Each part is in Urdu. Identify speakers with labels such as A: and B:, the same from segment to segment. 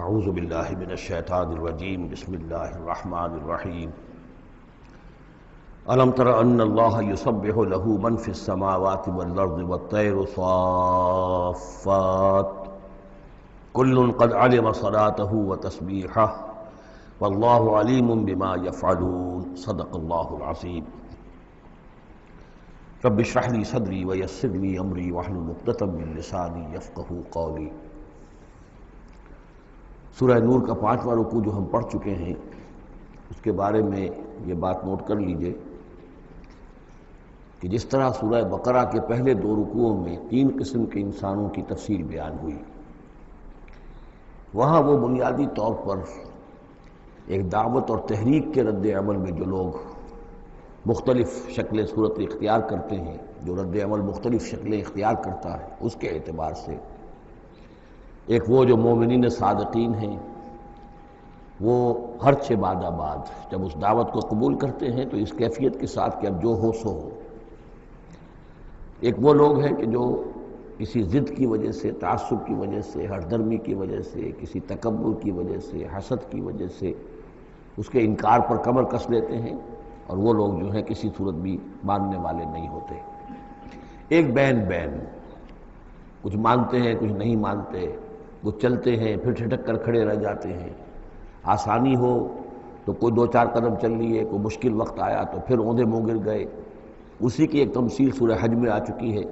A: اعوذ باللہ من الشیطان الرجیم بسم اللہ الرحمن الرحیم الم تر ان اللہ یسبح له من فی السماوات والارض والطیر صافات کل قد علم صلاته وتسبیحہ واللہ علیم بما یفعلون صدق اللہ العظیم رب اشرح لی صدری ویسر لی امری واحلل عقدۃ من لسانی یفقہوا قولی۔ سورہ نور کا 5واں رکوع جو ہم پڑھ چکے ہیں اس کے بارے میں یہ بات نوٹ کر لیجئے کہ جس طرح سورہ بقرہ کے پہلے 2 رکوعوں میں 3 قسم کے انسانوں کی تفصیل بیان ہوئی، وہاں وہ بنیادی طور پر ایک دعوت اور تحریک کے رد عمل میں جو لوگ مختلف شکلیں صورت اختیار کرتے ہیں، جو رد عمل مختلف شکلیں اختیار کرتا ہے، اس کے اعتبار سے ایک وہ جو مومنین صادقین ہیں، وہ ہر چھ بعد جب اس دعوت کو قبول کرتے ہیں تو اس کیفیت کے ساتھ کہ اب جو ہو سو ہو۔ ایک وہ لوگ ہیں کہ جو کسی ضد کی وجہ سے، تعصب کی وجہ سے، ہردرمی کی وجہ سے، کسی تکبر کی وجہ سے، حسد کی وجہ سے اس کے انکار پر کمر کس لیتے ہیں، اور وہ لوگ جو ہیں کسی صورت بھی ماننے والے نہیں ہوتے۔ ایک بین کچھ مانتے ہیں کچھ نہیں مانتے، کچھ چلتے ہیں پھر ٹھٹک کر کھڑے رہ جاتے ہیں، آسانی ہو تو کوئی 2-4 قدم چل لیے، کوئی مشکل وقت آیا تو پھر اوندے منہ گر گئے۔ اسی کی ایک تمثیل سورہ حج میں آ چکی ہے،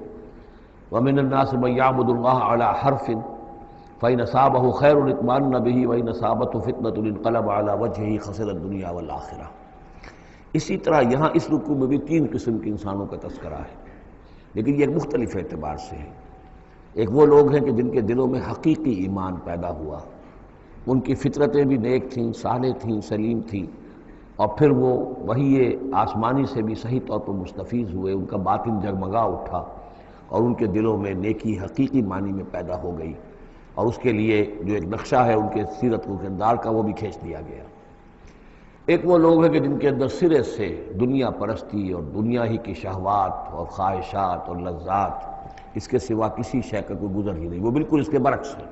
A: وَمِنَ النَّاسِ مَن يَعْبُدُ اللَّهَ عَلَى حَرْفٍ فَإِنْ أَصَابَهُ خَيْرٌ اطْمَأَنَّ بِهِ وَإِنْ أَصَابَتْهُ فِتْنَةٌ انقلب عَلَى وَجْهِهِ خَسِرَ الدُّنْيَا وَالْآخِرَةَ۔ اسی طرح یہاں اس رکوع میں بھی 3 قسم کے انسانوں کا تذکرہ ہے، لیکن یہ ایک مختلف اعتبار سے ہے۔ ایک وہ لوگ ہیں کہ جن کے دلوں میں حقیقی ایمان پیدا ہوا، ان کی فطرتیں بھی نیک تھیں، صالح تھیں، سلیم تھیں، اور پھر وہ وہی آسمانی سے بھی صحیح طور پر مستفیض ہوئے، ان کا باطن جگمگا اٹھا اور ان کے دلوں میں نیکی حقیقی معنی میں پیدا ہو گئی، اور اس کے لیے جو ایک نقشہ ہے ان کے سیرت و کردار کا وہ بھی کھینچ دیا گیا۔ ایک وہ لوگ ہیں کہ جن کے اندر سرے سے دنیا پرستی اور دنیا ہی کی شہوات اور خواہشات اور لذات، اس کے سوا کسی شے کا کوئی گزر ہی نہیں، وہ بالکل اس کے برعکس ہے۔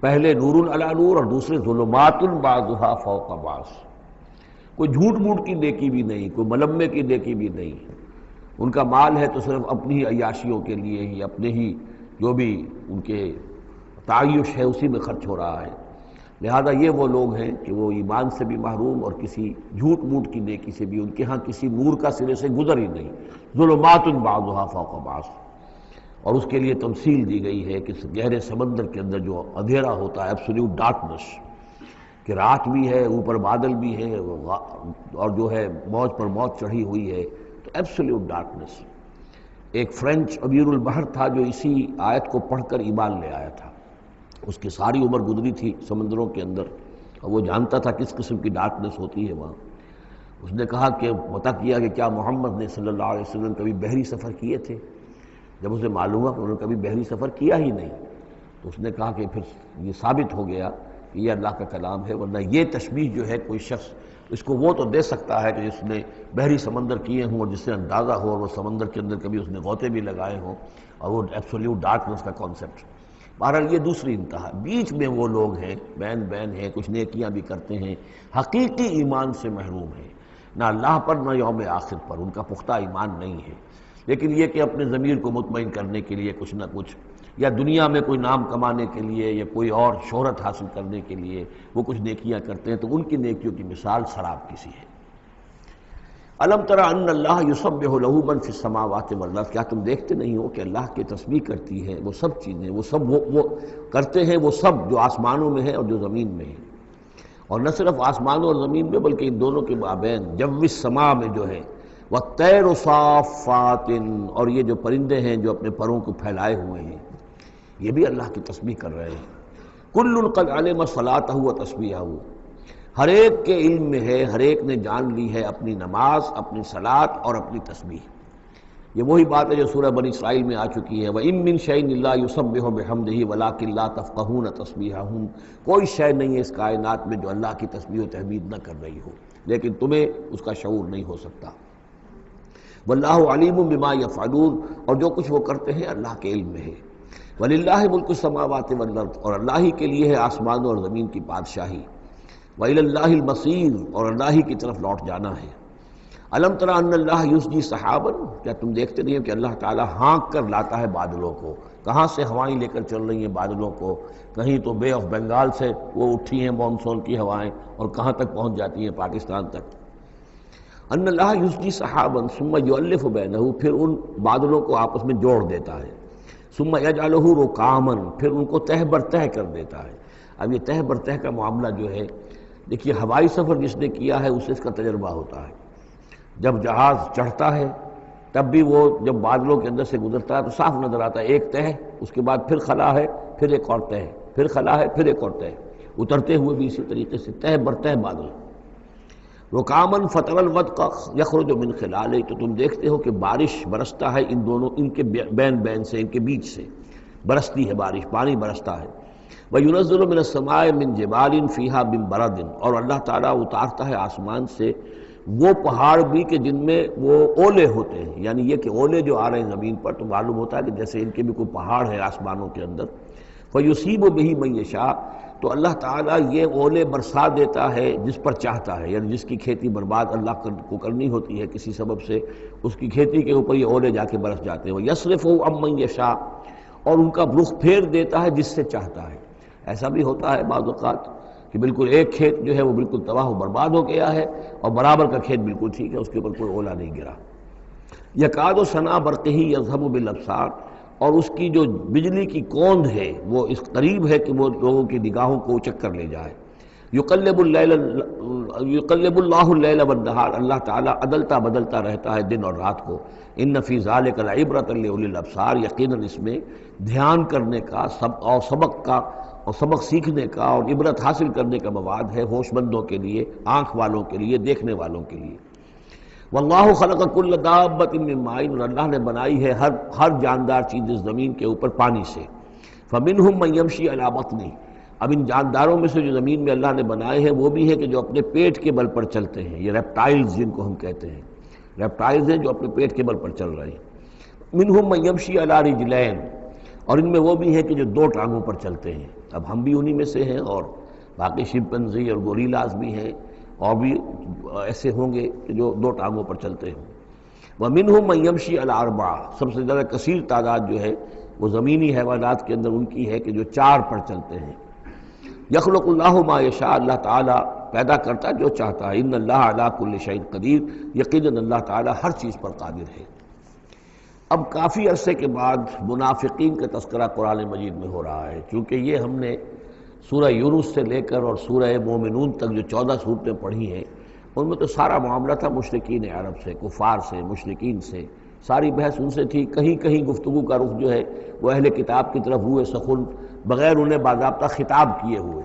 A: پہلے نور علی نور اور دوسرے ظلمات بعضها فوق بعض۔ کوئی جھوٹ موٹ کی نیکی بھی نہیں، کوئی ملمے کی نیکی بھی نہیں، ان کا مال ہے تو صرف اپنی ہی عیاشیوں کے لیے ہی، اپنے ہی جو بھی ان کے تعیش ہے اسی میں خرچ ہو رہا ہے۔ لہذا یہ وہ لوگ ہیں کہ وہ ایمان سے بھی محروم اور کسی جھوٹ موٹ کی نیکی سے بھی ان کے ہاں کسی نور کا سرے سے گزر ہی نہیں۔ ظلمات بعضها فوق بعض، اور اس کے لیے تمثیل دی گئی ہے کہ گہرے سمندر کے اندر جو اندھیرا ہوتا ہے، ایبسولوٹ ڈارکنس، کہ رات بھی ہے، اوپر بادل بھی ہے، اور جو ہے موج پر موج چڑھی ہوئی ہے، تو ایبسولوٹ ڈارکنس۔ ایک فرینچ امیر البحر تھا جو اسی آیت کو پڑھ کر ایمان لے آیا تھا، اس کی ساری عمر گزری تھی سمندروں کے اندر، اور وہ جانتا تھا کس قسم کی ڈارکنس ہوتی ہے وہاں۔ اس نے کہا کہ پتہ کیا کہ کیا محمد نے صلی اللہ علیہ وسلم کبھی بحری سفر کیے تھے؟ جب اسے معلوم ہوا کہ انہوں نے کبھی بحری سفر کیا ہی نہیں، تو اس نے کہا کہ پھر یہ ثابت ہو گیا کہ یہ اللہ کا کلام ہے، ورنہ یہ تشبیہ جو ہے کوئی شخص اس کو وہ تو دے سکتا ہے کہ جس نے بحری سمندر کیے ہوں اور جس سے اندازہ ہو، اور وہ سمندر کے اندر کبھی اس نے غوطے بھی لگائے ہوں، اور وہ ایبسولوٹ ڈارکنس کا کانسیپٹ۔ بہرحال یہ دوسری انتہا۔ بیچ میں وہ لوگ ہیں، بین ہیں، کچھ نیکیاں بھی کرتے ہیں، حقیقی ایمان سے محروم ہیں، نہ اللہ پر نہ یوم آخر پر ان کا پختہ ایمان نہیں ہے، لیکن یہ کہ اپنے ضمیر کو مطمئن کرنے کے لیے کچھ نہ کچھ، یا دنیا میں کوئی نام کمانے کے لیے یا کوئی اور شہرت حاصل کرنے کے لیے وہ کچھ نیکیاں کرتے ہیں، تو ان کی نیکیوں کی مثال سراب کسی ہے۔ الم تر ان اللہ یسبح له من فی السماوات والارض، کیا تم دیکھتے نہیں ہو کہ اللہ کی تسبیح کرتی ہے وہ سب چیزیں، وہ سب وہ کرتے ہیں وہ سب جو آسمانوں میں ہے اور جو زمین میں ہے، اور نہ صرف آسمانوں اور زمین میں بلکہ ان دونوں کے مابین جو السماء میں جو ہے، والطیر صافات، اور یہ جو پرندے ہیں جو اپنے پروں کو پھیلائے ہوئے ہیں، یہ بھی اللہ کی تسبیح کر رہے ہیں۔ کل قد علم صلاتہ و تسبیحہ، ہر ایک کے علم میں ہے، ہر ایک نے جان لی ہے اپنی نماز، اپنی صلاۃ اور اپنی تسبیح۔ یہ وہی بات ہے جو سورہ بنی اسرائیل میں آ چکی ہے، وَإِن مِّن شَيْءٍ إِلَّا يُسَبِّحُ بِحَمْدِهِ وَلَٰكِن لَّا تَفْقَهُونَ تَسْبِيحَهُمْ، کوئی شے نہیں ہے اس کائنات میں جو اللہ کی تسبیح و تحمید نہ کر رہی ہو، لیکن تمہیں اس کا شعور نہیں ہو سکتا۔ واللہ علیم بما یفعلون، اور جو کچھ وہ کرتے ہیں اللہ کے علم میں ہے۔ وَلِلَّهِ مُلْكُ السَّمَاوَاتِ وَالْأَرْضِ، اور اللہ ہی کے لیے ہے آسمانوں اور زمین کی بادشاہی، وَإِلَى اللَّهِ الْمَصِيرُ، اور اللہ ہی کی طرف لوٹ جانا ہے۔ الم تر ان اللہ یسجی سحابا، کیا تم دیکھتے نہیں ہو کہ اللہ تعالیٰ ہانک کر لاتا ہے بادلوں کو؟ کہاں سے ہوائیں لے کر چل رہی ہیں بادلوں کو؟ کہیں تو بے آف بنگال سے وہ اٹھی ہیں مانسون کی ہوائیں، اور کہاں تک پہنچ جاتی ہیں؟ پاکستان تک۔ ان اللہ یسجی سحابا ثم یؤلف بینہ، پھر ان بادلوں کو آپس میں جوڑ دیتا ہے، ثم یجعلہ رکاما، پھر ان کو تہ بر تہ کر دیتا ہے۔ اب یہ تہ بر تہ کا معاملہ جو ہے، دیکھیے ہوائی سفر جس نے کیا ہے اسے اس کا تجربہ ہوتا ہے۔ جب جہاز چڑھتا ہے تب بھی وہ جب بادلوں کے اندر سے گزرتا ہے تو صاف نظر آتا ہے، ایک تہ، اس کے بعد پھر خلا ہے، پھر ایک اور تہ، پھر خلا ہے، پھر ایک اور تہ، اترتے ہوئے بھی اسی طریقے سے تہ بر تہ بادل۔ رکامن فتر الودق یخرج من خلالہ، تو تم دیکھتے ہو کہ بارش برستا ہے ان دونوں، ان کے بین سے، ان کے بیچ سے برستی ہے بارش، پانی برستا ہے۔ وَيُنَزِّلُ مِنَ السَّمَاءِ مِن جِبَالٍ فِيهَا مِن بَرَدٍ، اور اللہ تعالیٰ اتارتا ہے آسمان سے وہ پہاڑ بھی کہ جن میں وہ اولے ہوتے ہیں، یعنی یہ کہ اولے جو آ رہے ہیں زمین پر تو معلوم ہوتا ہے کہ جیسے ان کے بھی کوئی پہاڑ ہے آسمانوں کے اندر۔ فَيُصِيبُ بِهِ مَن يَشَاءُ، تو اللہ تعالیٰ یہ اولے برسا دیتا ہے جس پر چاہتا ہے، یعنی جس کی کھیتی برباد اللہ کو کرنی ہوتی ہے کسی سبب سے، اس کی کھیتی کے اوپر یہ اولے جا کے برس جاتے ہیں۔ وَيَصْرِفُهُ عَن مَن يَشَاءُ، اور ان کا رخ پھیر دیتا ہے جس سے چاہتا ہے۔ ایسا بھی ہوتا ہے بعض اوقات کہ بالکل ایک کھیت جو ہے وہ بالکل تباہ و برباد ہو گیا ہے، اور برابر کا کھیت بالکل ٹھیک ہے، اس کے اوپر کوئی اولا نہیں گرا۔ یکاد ثنا برقہ یذھب بالابصار، اور اس کی جو بجلی کی کوند ہے وہ اس قریب ہے کہ وہ لوگوں کی نگاہوں کو اچک کر لے جائے۔ یقلب اللہ اللیل والنہار، اللہ تعالیٰ عدلتا بدلتا رہتا ہے دن اور رات کو۔ ان فی ذلک لعبرۃ لاولی الابصار، یقیناً اس میں دھیان کرنے کا اور سبق سیکھنے کا اور عبرت حاصل کرنے کا مواد ہے ہوش مندوں کے لیے، آنکھ والوں کے لیے، دیکھنے والوں کے لیے۔ واللہ خلق کل دابۃ من ماء، اور اللہ نے بنائی ہے ہر جاندار چیز اس زمین کے اوپر پانی سے۔ فمنہم من یمشی علی بطنہ، اب ان جانداروں میں سے جو زمین میں اللہ نے بنائے ہیں وہ بھی ہے کہ جو اپنے پیٹ کے بل پر چلتے ہیں، یہ ریپٹائلز جن کو ہم کہتے ہیں، ریپٹائلز ہیں جو اپنے پیٹ کے بل پر چل رہے ہیں۔ منہم من یمشی علی رجلین، اور ان میں وہ بھی ہیں کہ جو دو ٹانگوں پر چلتے ہیں۔ اب ہم بھی انہی میں سے ہیں، اور باقی شمپنزی اور گوریلاز بھی ہیں، اور بھی ایسے ہوں گے کہ جو دو ٹانگوں پر چلتے ہوں۔ وَمِنْهُمْ مَنْ يَمْشِي عَلَى أَرْبَعٍ، سب سے زیادہ کثیر تعداد جو ہے وہ زمینی حیوانات کے اندر ان کی ہے کہ جو چار پر چلتے ہیں۔ یخلق اللہ ما یشاء، اللہ تعالیٰ پیدا کرتا جو چاہتا ہے۔ ان اللہ علی کل شیء قدیر، یقیناً اللہ تعالیٰ ہر چیز پر قادر ہے۔ اب کافی عرصے کے بعد منافقین کا تذکرہ قرآن مجید میں ہو رہا ہے، چونکہ یہ ہم نے سورہ یونس سے لے کر اور سورہ مومنون تک جو 14 صورتیں پڑھی ہیں ان میں تو سارا معاملہ تھا مشرکین عرب سے، کفار سے، مشرکین سے، ساری بحث ان سے تھی۔ کہیں کہیں گفتگو کا رخ جو ہے وہ اہل کتاب کی طرف ہوئے سخن، بغیر انہیں باضابطہ خطاب کیے ہوئے،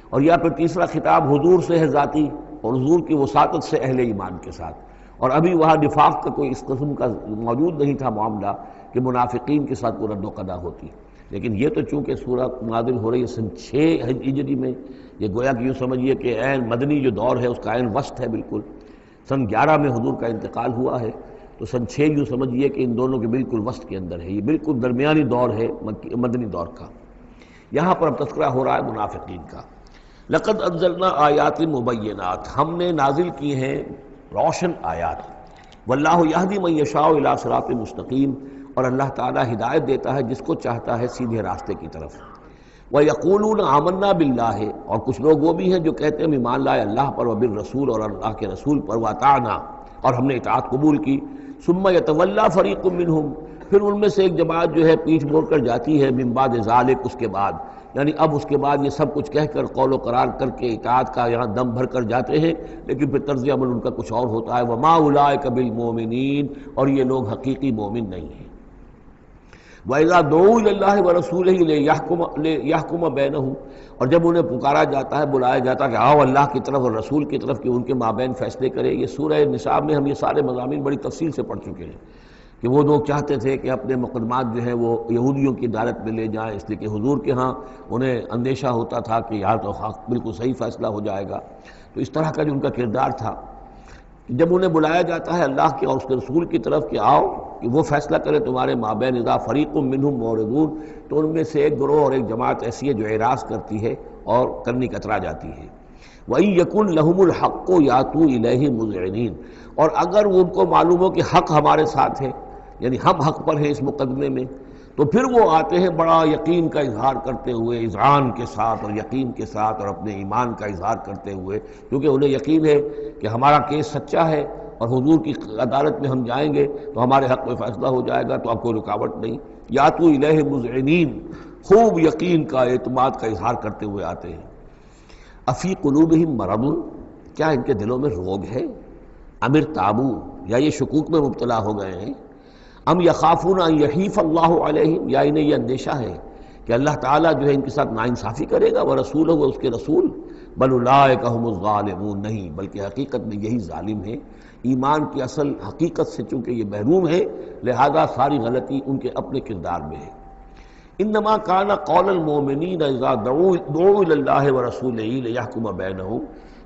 A: اور یا پھر تیسرا خطاب حضور سے ہے ذاتی، اور حضور کی وساطت سے اہل ایمان کے ساتھ، اور ابھی وہاں نفاق کا کوئی اس قسم کا موجود نہیں تھا معاملہ کہ منافقین کے ساتھ کوئی رد و قدا ہوتی۔ لیکن یہ تو چونکہ سورہ نازل ہو رہی ہے سن 6 ہجری میں، یہ گویا کہ یوں سمجھیے کہ عین مدنی جو دور ہے اس کا عین وسط ہے، بالکل سن 11 میں حضور کا انتقال ہوا ہے، تو سن 6 یوں سمجھیے کہ ان دونوں کے بالکل وسط کے اندر ہے، یہ بالکل درمیانی دور ہے مدنی دور کا۔ یہاں پر اب تذکرہ ہو رہا ہے منافقین کا۔ لقد انزلنا آیات مبینات، ہم نے نازل کی ہیں روشن آیات۔ واللہ یہدی من یشاء الی صراط مستقیم، اور اللہ تعالیٰ ہدایت دیتا ہے جس کو چاہتا ہے سیدھے راستے کی طرف۔ وَيَقُولُونَ آمَنَّا بِاللَّهِ، اور کچھ لوگ وہ بھی ہیں جو کہتے ہیں ایمان لائے اللہ پر، وبالرسول، اور اللہ کے رسول پر، وَأَطَعْنَا، اور ہم نے اطاعت قبول کی۔ ثُمَّ يَتَوَلَّىٰ فَرِيقٌ مِّنْهُمْ، پھر ان میں سے ایک جماعت جو ہے پیٹھ موڑ کر جاتی ہے، مِن بَعْدِ ذَلِكَ، اس کے بعد، یعنی اب اس کے بعد یہ سب کچھ کہہ کر قول و قرار کر کے اطاعت کا یہاں دم بھر کر جاتے ہیں، لیکن پھر طرز عمل ان کا کچھ اور ہوتا ہے۔ وَمَا أُولَٰئِكَ بِالْمُؤْمِنِينَ، اور یہ لوگ حقیقی مومن نہیں ہیں۔ وَإِذَا دُعُوا إِلَى اللَّهِ وَرَسُولِهِ لِيَحْكُمَ بَيْنَهُمْ، اور جب انہیں پکارا جاتا ہے، بلایا جاتا ہے کہ آؤ اللہ کی طرف اور رسول کی طرف کہ ان کے مابین فیصلے کرے۔ یہ سورہ نساء میں ہم یہ سارے مضامین بڑی تفصیل سے پڑھ چکے ہیں کہ وہ لوگ چاہتے تھے کہ اپنے مقدمات جو ہیں وہ یہودیوں کی عدالت میں لے جائیں، اس لیے کہ حضور کے ہاں انہیں اندیشہ ہوتا تھا کہ یہاں تو بالکل صحیح فیصلہ ہو جائے گا۔ تو اس طرح کا جو ان کا کردار تھا، جب انہیں بلایا جاتا ہے اللہ کے اور اس کے رسول کی طرف کہ آؤ کہ وہ فیصلہ کرے تمہارے مابین اذا فریق منہم معرضون، تو ان میں سے ایک گروہ اور ایک جماعت ایسی ہے جو اعراض کرتی ہے اور کرنی کترا جاتی ہے۔ وَإِن يَكُن لَهُمُ الْحَقُّ يَأْتُوا إِلَيْهِ مُذْعِنِينَ، اور اگر ان کو معلوم ہو کہ حق ہمارے ساتھ ہے، یعنی ہم حق پر ہیں اس مقدمے میں، تو پھر وہ آتے ہیں بڑا یقین کا اظہار کرتے ہوئے، اذعان کے ساتھ اور یقین کے ساتھ اور اپنے ایمان کا اظہار کرتے ہوئے، کیونکہ انہیں یقین ہے کہ ہمارا کیس سچا ہے اور حضور کی عدالت میں ہم جائیں گے تو ہمارے حق میں فیصلہ ہو جائے گا، تو اب کوئی رکاوٹ نہیں۔ یاتوا الیہ مذعنین، خوب یقین کا اعتماد کا اظہار کرتے ہوئے آتے ہیں۔ افی قلوبہم مرض، کیا ان کے دلوں میں روگ ہے؟ ام ارتابوا، یا یہ شکوک میں مبتلا ہو گئے ہیں؟ ام یخافون ان یحیف اللہ علیہم، یا انہیں یہ اندیشہ ہے کہ اللہ تعالیٰ جو ہے ان کے ساتھ ناانصافی کرے گا، ورسولہ، و اس کے رسول، بل اولئک هم الظالمون، نہیں بلکہ حقیقت میں یہی ظالم ہیں۔ ایمان کی اصل حقیقت سے چونکہ یہ محروم ہے، لہذا ساری غلطی ان کے اپنے کردار میں ہے۔ انما کان قول المؤمنین اذا دعوا الی اللہ ورسولہ لیحکم بینہم،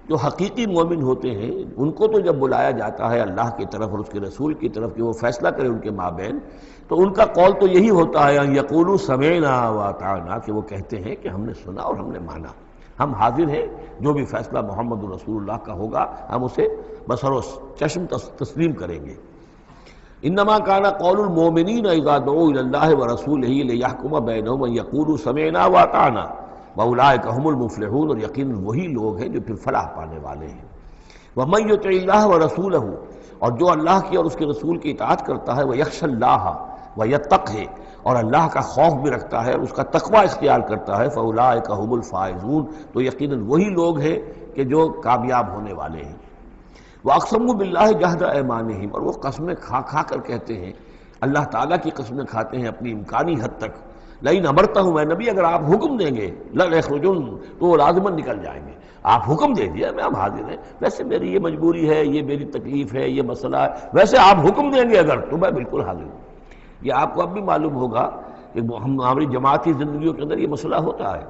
A: جو حقیقی مومن ہوتے ہیں ان کو تو جب بلایا جاتا ہے اللہ کی طرف اور اس کے رسول کی طرف کہ وہ فیصلہ کرے ان کے مابین، تو ان کا قول تو یہی ہوتا ہے ان یقولوا سمعنا واطعنا، کہ وہ کہتے ہیں کہ ہم نے سنا اور ہم نے مانا، ہم حاضر ہیں، جو بھی فیصلہ محمد رسول اللہ کا ہوگا ہم اسے بصر و چشم تسلیم کریں گے۔ انما کان قول المؤمنین اذا دعوا الی اللہ ورسولہ لیحکم بینہم ان یقولوا سمعنا واطعنا واولئک هم المفلحون، اور یقیناً وہی لوگ ہیں جو پھر فلاح پانے والے ہیں۔ ومن یطع اللہ ورسولہ، اور جو اللہ کی اور اس کے رسول کی اطاعت کرتا ہے، ویخشى اللہ ویتقہ، اور اللہ کا خوف بھی رکھتا ہے اور اس کا تقوی اختیار کرتا ہے، فاولئک هم الفائزون، تو یقیناً وہی لوگ ہیں کہ جو کامیاب ہونے والے ہیں۔ وَأَقْسَمُوا بِاللَّهِ جَهْدَ أَيْمَانِهِمْ، اور وہ قسمیں کھا کھا کر کہتے ہیں، اللہ تعالیٰ کی قسمیں کھاتے ہیں اپنی امکانی حد تک، لئن امرتہم، اے نبی اگر آپ حکم دیں گے، لَيَخْرُجُنَّ، تو وہ لازماً نکل جائیں گے۔ آپ حکم دے دیا میں ہم حاضر ہیں، ویسے میری یہ مجبوری ہے، یہ میری تکلیف ہے، یہ مسئلہ ہے، ویسے آپ حکم دیں گے اگر تو میں بالکل حاضر ہوں۔ یہ آپ کو اب بھی معلوم ہوگا کہ ہماری جماعتی زندگیوں کے اندر یہ مسئلہ ہوتا ہے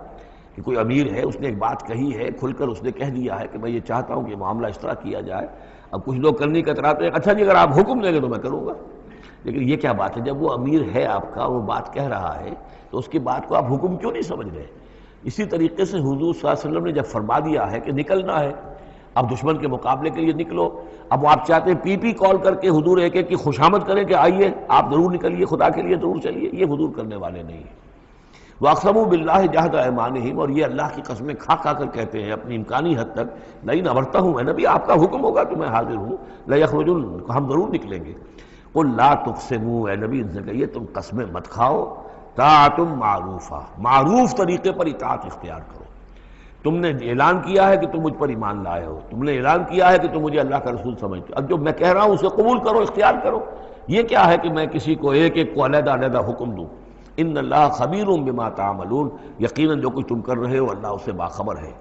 A: کہ کوئی امیر ہے، اس نے ایک بات کہی ہے، کھل کر اس نے کہہ دیا ہے کہ میں یہ چاہتا ہوں کہ معاملہ اس طرح کیا جائے۔ اب کچھ لوگ کرنے کتراتے ہیں، اچھا جی اگر آپ حکم دیں گے تو میں کروں گا۔ لیکن یہ کیا بات ہے، جب وہ امیر ہے آپ کا، وہ بات کہہ رہا ہے تو اس کی بات کو آپ حکم کیوں نہیں سمجھ رہے؟ اسی طریقے سے حضور صلی اللہ علیہ وسلم نے جب فرما دیا ہے کہ نکلنا ہے، اب دشمن کے مقابلے کے لیے نکلو، اب وہ آپ چاہتے ہیں پی پی کال کر کے حضور ایک ایک کی خوشامد کریں کہ آئیے آپ ضرور نکلیے، خدا کے لیے ضرور چلیے، یہ حضور کرنے والے نہیں ہیں۔ وَأَقْسَمُوا بِاللَّهِ جَهْدَ أَيْمَانِهِمْ، اور یہ اللہ کی قسمیں کھا کھا کر کہتے ہیں اپنی امکانی حد تک، لئن امرتہم، اے نبی آپ کا حکم ہوگا تو میں حاضر ہوں، لَيَخْرُجُنَّ، ہم ضرور نکلیں گے۔ قُلْ لَا تُقْسِمُوا، اے نبی ان سے کہیے تم قسمیں مت کھاؤ، طاعۃ معروفہ، معروف طریقے پر اطاعت اختیار کرو۔ تم نے اعلان کیا ہے کہ تم مجھ پر ایمان لائے ہو، تم نے اعلان کیا ہے کہ تم مجھے اللہ کا رسول سمجھتے ہو، اب جو میں کہہ رہا ہوں اسے قبول کرو، اختیار کرو۔ یہ کیا ہے کہ میں کسی کو ایک ایک کو علیحدہ علیحدہ حکم دوں؟ ان اللہ خبیر بما تعملون، یقیناً جو کچھ تم کر رہے ہو اللہ اس سے باخبر ہے۔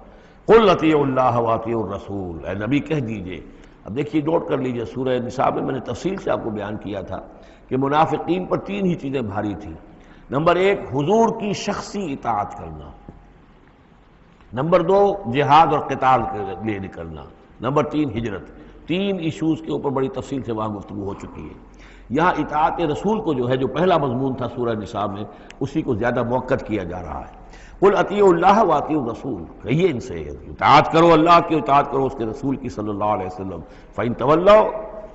A: قل اطیعوا اللہ واطیعوا الرسول، اے نبی کہہ دیجئے۔ اب دیکھیے نوٹ کر لیجئے، سورہ نساء میں نے تفصیل سے آپ کو بیان کیا تھا کہ منافقین پر تین ہی چیزیں بھاری تھیں۔ نمبر ایک، حضور کی شخصی اطاعت کرنا۔ نمبر دو، جہاد اور قتال کے لیے نکلنا۔ نمبر تین، ہجرت۔ تین ایشوز کے اوپر بڑی تفصیل سے وہاں گفتگو ہو چکی ہے۔ یہاں اطاعت رسول کو جو ہے، جو پہلا مضمون تھا سورہ نساء میں، اسی کو زیادہ موقت کیا جا رہا ہے۔ قل اطیعوا اللہ واطیعوا الرسول، کہیے ان سے اطاعت کرو، اللہ کی اطاعت کرو، اس کے رسول کی صلی اللہ علیہ وسلم۔ فإن تولوا،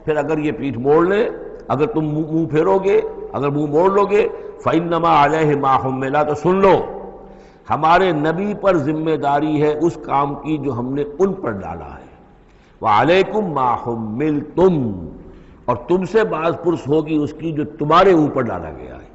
A: پھر اگر یہ پیٹھ موڑ لے، اگر تم منہ پھیرو گے، اگر منہ موڑ لو گے، فإنما علیہ ما حمل، تو سن لو ہمارے نبی پر ذمہ داری ہے اس کام کی جو ہم نے ان پر ڈالا ہے۔ وعلیکم ما حملتم، اور تم سے باز پرس ہوگی اس کی جو تمہارے اوپر ڈالا گیا ہے۔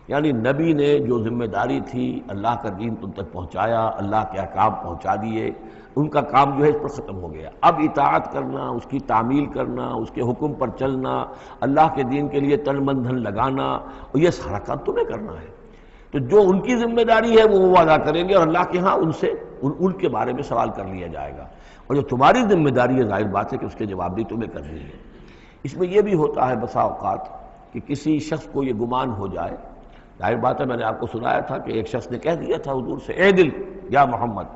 A: یعنی نبی نے جو ذمہ داری تھی اللہ کا دین تم تک پہنچایا، اللہ کے احکام پہنچا دیے، ان کا کام جو ہے اس پر ختم ہو گیا۔ اب اطاعت کرنا، اس کی تعمیل کرنا، اس کے حکم پر چلنا، اللہ کے دین کے لیے تن من دھن لگانا، اور یہ سارا کام تمہیں کرنا ہے۔ تو جو ان کی ذمہ داری ہے وہ ادا کریں گے، اور اللہ کے ہاں ان سے ان کے بارے میں سوال کر لیا جائے گا، اور جو تمہاری ذمہ داری ہے ظاہر بات ہے کہ اس کے جواب بھی تمہیں کرنی ہے۔ اس میں یہ بھی ہوتا ہے بسا اوقات کہ کسی شخص کو یہ گمان ہو جائے، ظاہر بات ہے میں نے آپ کو سنایا تھا کہ ایک شخص نے کہہ دیا تھا حضور سے، اے دل یا محمد،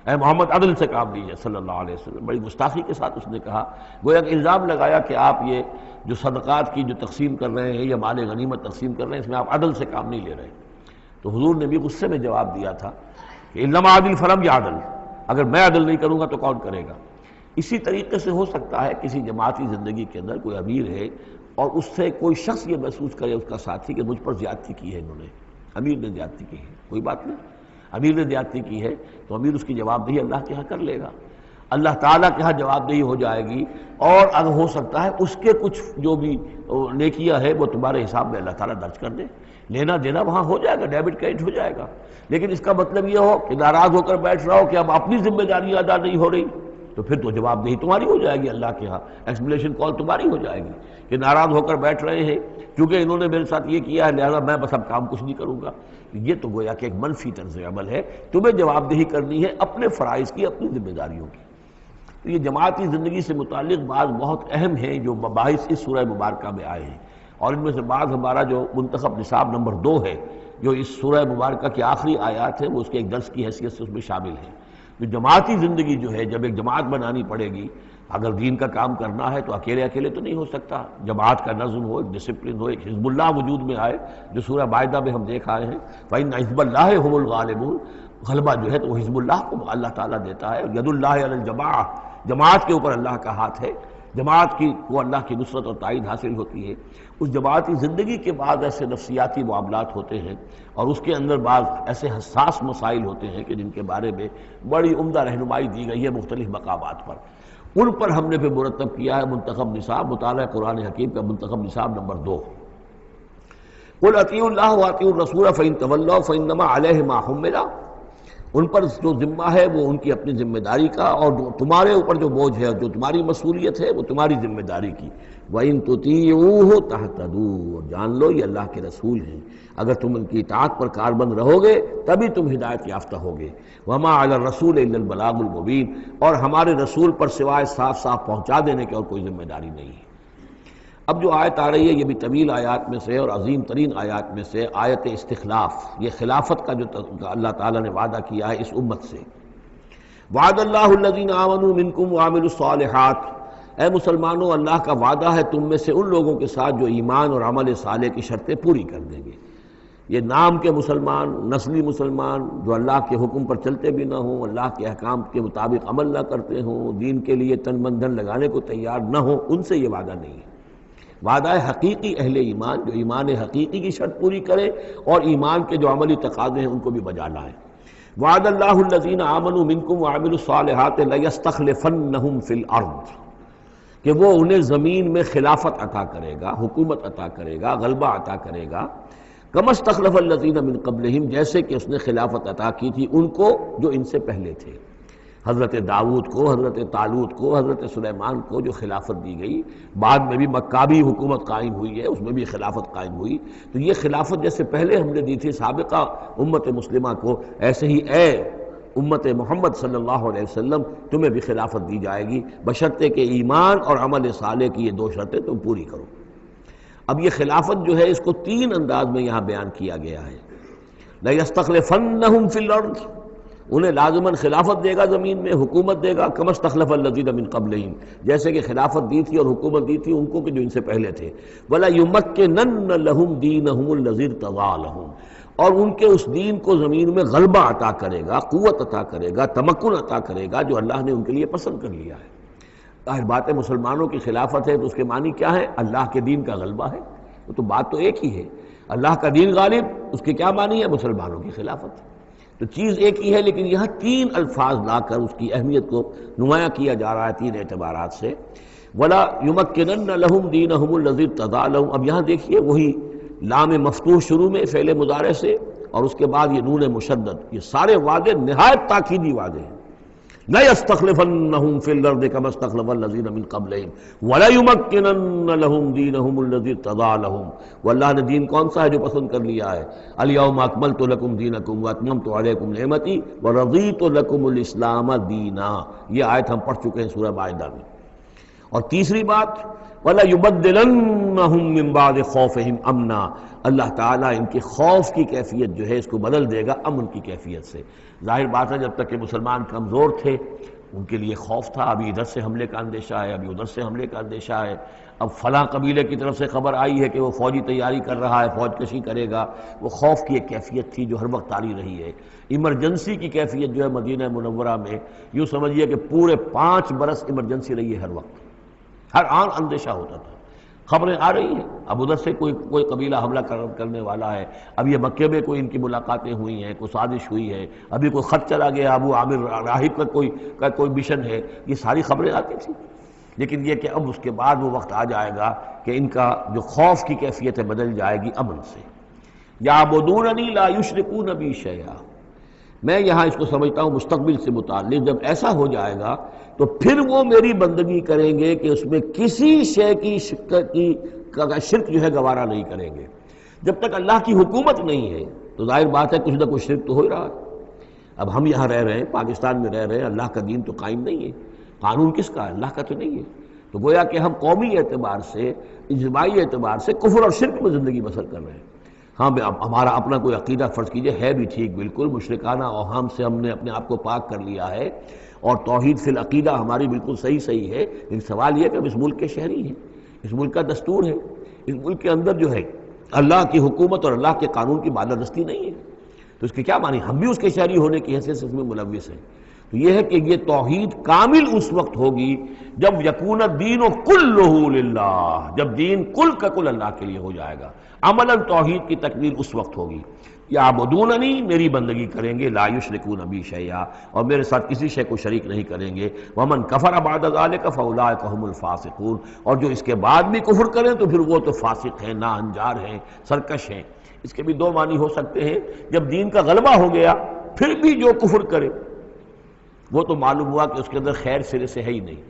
A: اے محمد عدل سے کام لیجیے صلی اللہ علیہ وسلم. بڑی گستاخی کے ساتھ اس نے کہا، گویا کہ الزام لگایا کہ آپ یہ جو صدقات کی جو تقسیم کر رہے ہیں یا مال غنیمت تقسیم کر رہے ہیں اس میں آپ عدل سے کام نہیں لے رہے. تو حضور نے بھی غصے میں جواب دیا تھا کہ انما عدل فلم یا عدل، اگر میں عدل نہیں کروں گا تو کون کرے گا. اسی طریقے سے ہو سکتا ہے کسی جماعتی زندگی کے اندر کوئی امیر ہے اور اس سے کوئی شخص یہ محسوس کرے اس کا ساتھی کہ مجھ پر زیادتی کی ہے انہوں نے، امیر نے زیادتی کی ہے. کوئی بات نہیں، امیر نے زیادتی کی ہے تو امیر اس کی جواب دہی اللہ کے ہاں کر لے گا، اللہ تعالیٰ کے ہاں جواب دہی ہو جائے گی. اور اگر ہو سکتا ہے اس کے کچھ جو بھی نیکیاں ہے وہ تمہارے حساب میں اللہ تعالیٰ درج کر دے، لینا دینا وہاں ہو جائے گا، ڈیبٹ کریڈٹ ہو جائے گا. لیکن اس کا مطلب یہ ہو کہ ناراض ہو کر بیٹھ رہا ہو کہ اب اپنی ذمہ داری ادا نہیں ہو رہی، تو پھر تو جواب دہی تمہاری ہو جائے گی اللہ کے ہاں، ایکسپلیشن کال تمہاری ہو جائے گی کہ ناراض ہو کر بیٹھ رہے ہیں کیونکہ انہوں نے میرے ساتھ یہ کیا ہے لہذا میں بس اب کام کچھ نہیں کروں گا. یہ تو گویا کہ ایک منفی طرز عمل ہے. تمہیں جواب دہی کرنی ہے اپنے فرائض کی، اپنی ذمہ داریوں کی. تو یہ جماعتی زندگی سے متعلق بعض بہت اہم ہیں جو مباحث اس سورہ مبارکہ میں آئے ہیں، اور ان میں سے بعض ہمارا جو منتخب نصاب نمبر 2 ہے جو اس سورہ مبارکہ کی آخری آیات ہیں وہ اس کے ایک درس کی حیثیت سے اس میں شامل ہیں. جو جماعتی زندگی جو ہے جب ایک جماعت بنانی پڑے گی، اگر دین کا کام کرنا ہے تو اکیلے اکیلے تو نہیں ہو سکتا. جماعت کا نظم ہو، ایک ڈسپلن ہو، ایک حزب اللہ وجود میں آئے جو سورہ مائدہ میں ہم دیکھ آئے ہیں فَإِنَّ حِزْبَ اللَّهِ هُمُ الْغَالِبُونَ. غلبہ جو ہے تو وہ حزب اللہ کو اللہ تعالیٰ دیتا ہے. ید اللہ علی الجماعہ، جماعت کے اوپر اللہ کا ہاتھ ہے، جماعت کی کو اللہ کی نصرت اور تائید حاصل ہوتی ہے. اس جماعتی زندگی کے بعد ایسے نفسیاتی معاملات ہوتے ہیں اور اس کے اندر بعض ایسے حساس مسائل ہوتے ہیں کہ جن کے بارے میں بڑی عمدہ رہنمائی دی گئی ہے مختلف مقامات پر. ان پر ہم نے پھر مرتب کیا ہے منتخب نصاب، مطالعہ قرآن حکیم کا منتخب نصاب نمبر 2. قُلْ اطیعوا اللہ واطیعوا الرسول فإن تولوا فإنما علیہ ما حمل. ان پر جو ذمہ ہے وہ ان کی اپنی ذمہ داری کا، اور جو تمہارے اوپر جو بوجھ ہے جو تمہاری مسئولیت ہے وہ تمہاری ذمہ داری کی. وَإِن تُطِيعُوهُ تَهْتَدُوا. اور جان لو یہ اللہ کے رسول ہیں، اگر تم ان کی اطاعت پر کاربند رہو گے تبھی تم ہدایت یافتہ ہوگے. وَمَا عَلَى الرَّسُولِ إِلَّا الْبَلَاغُ الْمُبِينُ. اور ہمارے رسول پر سوائے صاف صاف پہنچا دینے کے اور کوئی ذمہ داری نہیں ہے. اب جو آیت آ رہی ہے یہ بھی طویل آیات میں سے اور عظیم ترین آیات میں سے آیت استخلاف، یہ خلافت کا جو اللہ تعالیٰ نے وعدہ کیا ہے اس امت سے. وعد اللہ الذین آمنوا منکم وعملوا الصالحات. اے مسلمانوں، اللہ کا وعدہ ہے تم میں سے ان لوگوں کے ساتھ جو ایمان اور عمل صالح کی شرطیں پوری کر دیں گے. یہ نام کے مسلمان، نسلی مسلمان جو اللہ کے حکم پر چلتے بھی نہ ہوں، اللہ کے احکام کے مطابق عمل نہ کرتے ہوں، دین کے لیے تن من دھن لگانے کو تیار نہ ہوں، ان سے یہ وعدہ نہیں ہے. وعدہ حقیقی اہل ایمان جو ایمان حقیقی کی شرط پوری کرے اور ایمان کے جو عملی تقاضے ہیں ان کو بھی بجا لائیں. وعد اللہ الذین آمنوا منکم وعملوا الصالحات لیستخلفنہم فی الارض. کہ وہ انہیں زمین میں خلافت عطا کرے گا، حکومت عطا کرے گا، غلبہ عطا کرے گا. کما استخلف الذین من قبلہم. جیسے کہ اس نے خلافت عطا کی تھی ان کو جو ان سے پہلے تھے. حضرت داؤد کو، حضرت طالوت کو، حضرت سلیمان کو جو خلافت دی گئی، بعد میں بھی مکابی حکومت قائم ہوئی ہے، اس میں بھی خلافت قائم ہوئی. تو یہ خلافت جیسے پہلے ہم نے دی تھی سابقہ امت مسلمہ کو، ایسے ہی اے امت محمد صلی اللہ علیہ وسلم تمہیں بھی خلافت دی جائے گی، بشرطے کہ ایمان اور عمل صالح کی یہ 2 شرطیں تم پوری کرو. اب یہ خلافت جو ہے اس کو 3 انداز میں یہاں بیان کیا گیا ہے. لَيَسْتَخْلِفَنَّهُمْ فِي الْأَرْضِ. انہیں لازماً خلافت دے گا، زمین میں حکومت دے گا. كَمَا اسْتَخْلَفَ الَّذِينَ مِن قَبْلِهِمْ. جیسے کہ خلافت دی تھی اور حکومت دی تھی ان کو کہ جو ان سے پہلے تھے. وَلَا يُمَكِّنَنَّ لَهُمْ دِينَهُمُ الَّذِي ارْتَضَىٰ لَهُمْ. اور ان کے اس دین کو زمین میں غلبہ عطا کرے گا، قوت عطا کرے گا، تمکن عطا کرے گا جو اللہ نے ان کے لیے پسند کر لیا ہے. ظاہر بات ہے مسلمانوں کی خلافت ہے تو اس کے معنی کیا ہے؟ اللہ کے دین کا غلبہ ہے. تو بات تو ایک ہی ہے، اللہ کا دین غالب، اس کے کیا معنی ہے؟ مسلمانوں کی خلافت. تو چیز ایک ہی ہے لیکن یہاں 3 الفاظ لا کر اس کی اہمیت کو نمایاں کیا جا رہا ہے 3 اعتبارات سے. وَلَا يُمَكِّنَنَّ لَهُمْ دِينَهُمُ الَّذِي ارْتَضَىٰ لَهُمْ. اب یہاں دیکھیے وہی لام مفتوح شروع میں فعل مضارع سے اور اس کے بعد یہ نون مشدد، یہ سارے وعدے نہایت تاکیدی وعدے ہیں. لَيَسْتَخْلِفَنَّهُمْ فِي الْأَرْضِ كَمَا اسْتَخْلَفَ الَّذِينَ مِن قَبْلِهِمْ وَلَيُمَكِّنَنَّ لَهُمْ دِينَهُمُ الَّذِي ارْتَضَىٰ لَهُمْ. واللہ نے دین کون سا ہے جو پسند کر لیا ہے؟ الْيَوْمَ أَكْمَلْتُ لَكُمْ دِينَكُمْ وَأَتْمَمْتُ عَلَيْكُمْ نِعْمَتِي وَرَضِيتُ لَكُمُ الْإِسْلَامَ دِينًا. یہ آیت ہم پڑھ چکے ہیں سورہ مائدہ میں. اور تیسری بات وَلَيُبَدِّلَنَّهُم مِّن بَعْدِ خَوْفِهِمْ أَمْنًا، اللہ تعالیٰ ان کے خوف کی کیفیت جو ہے اس کو بدل دے گا امن کی کیفیت سے۔ ظاہر بات ہے جب تک کہ مسلمان کمزور تھے ان کے لیے خوف تھا، ابھی ادھر سے حملے کا اندیشہ ہے، ابھی ادھر سے حملے کا اندیشہ ہے، اب فلاں قبیلے کی طرف سے خبر آئی ہے کہ وہ فوجی تیاری کر رہا ہے، فوج کشی کرے گا۔ وہ خوف کی ایک کیفیت تھی جو ہر وقت طاری رہی ہے۔ ایمرجنسی کی کیفیت جو ہے مدینہ منورہ میں یوں سمجھیے کہ پورے 5 برس ایمرجنسی رہی ہے، ہر وقت ہر آن اندیشہ ہوتا تھا، خبریں آ رہی ہیں اب ادھر سے کوئی قبیلہ حملہ کرنے والا ہے، اب یہ مکے میں کوئی ان کی ملاقاتیں ہوئی ہیں، کوئی سازش ہوئی ہے، ابھی کوئی خط چلا گیا ابو عامر راہب کا کوئی مشن ہے، یہ ساری خبریں آتی تھیں۔ لیکن یہ کہ اب اس کے بعد وہ وقت آ جائے گا کہ ان کا جو خوف کی کیفیت ہے بدل جائے گی امن سے۔ یعبدوننی لا یشرکون بی شیئا، میں یہاں اس کو سمجھتا ہوں مستقبل سے متعلق، جب ایسا ہو جائے گا تو پھر وہ میری بندگی کریں گے کہ اس میں کسی شے کی شرک جو ہے گوارا نہیں کریں گے۔ جب تک اللہ کی حکومت نہیں ہے تو ظاہر بات ہے کچھ نہ کچھ شرک تو ہو ہی رہا ہے۔ اب ہم یہاں رہ رہے ہیں، پاکستان میں رہ رہے ہیں، اللہ کا دین تو قائم نہیں ہے، قانون کس کا ہے؟ اللہ کا تو نہیں ہے۔ تو گویا کہ ہم قومی اعتبار سے، اجتماعی اعتبار سے کفر اور شرک میں زندگی بسر کر رہے ہیں۔ ہاں ہمارا اپنا کوئی عقیدہ فرض کیجئے ہے بھی ٹھیک، بالکل مشرکانہ اوہام سے ہم نے اپنے آپ کو پاک کر لیا ہے، اور توحید فی العقیدہ ہماری بالکل صحیح ہے، لیکن سوال یہ ہے کہ ہم اس ملک کے شہری ہیں، اس ملک کا دستور ہے، اس ملک کے اندر جو ہے اللہ کی حکومت اور اللہ کے قانون کی بالادستی نہیں ہے، تو اس کے کیا معنی؟ ہم بھی اس کے شہری ہونے کی حیثیت سے اس میں ملوث ہیں۔ تو یہ ہے کہ یہ توحید کامل اس وقت ہوگی جب یکون الدین کلہ للہ، جب دین کل کا کل اللہ کے لیے ہو جائے گا۔ عملاً توحید کی تکمیل اس وقت ہوگی۔ یعبدوننی، میری بندگی کریں گے، لا یشرکون بی شیئا، اور میرے ساتھ کسی شے کو شریک نہیں کریں گے۔ ومن کفر بعد ذلک فاولئک هم الفاسقون، اور جو اس کے بعد بھی کفر کریں تو پھر وہ تو فاسق ہیں، ناہنجار ہیں، سرکش ہیں۔ اس کے بھی دو معنی ہو سکتے ہیں، جب دین کا غلبہ ہو گیا پھر بھی جو کفر کرے وہ تو معلوم ہوا کہ اس کے اندر خیر سرے سے ہے ہی نہیں۔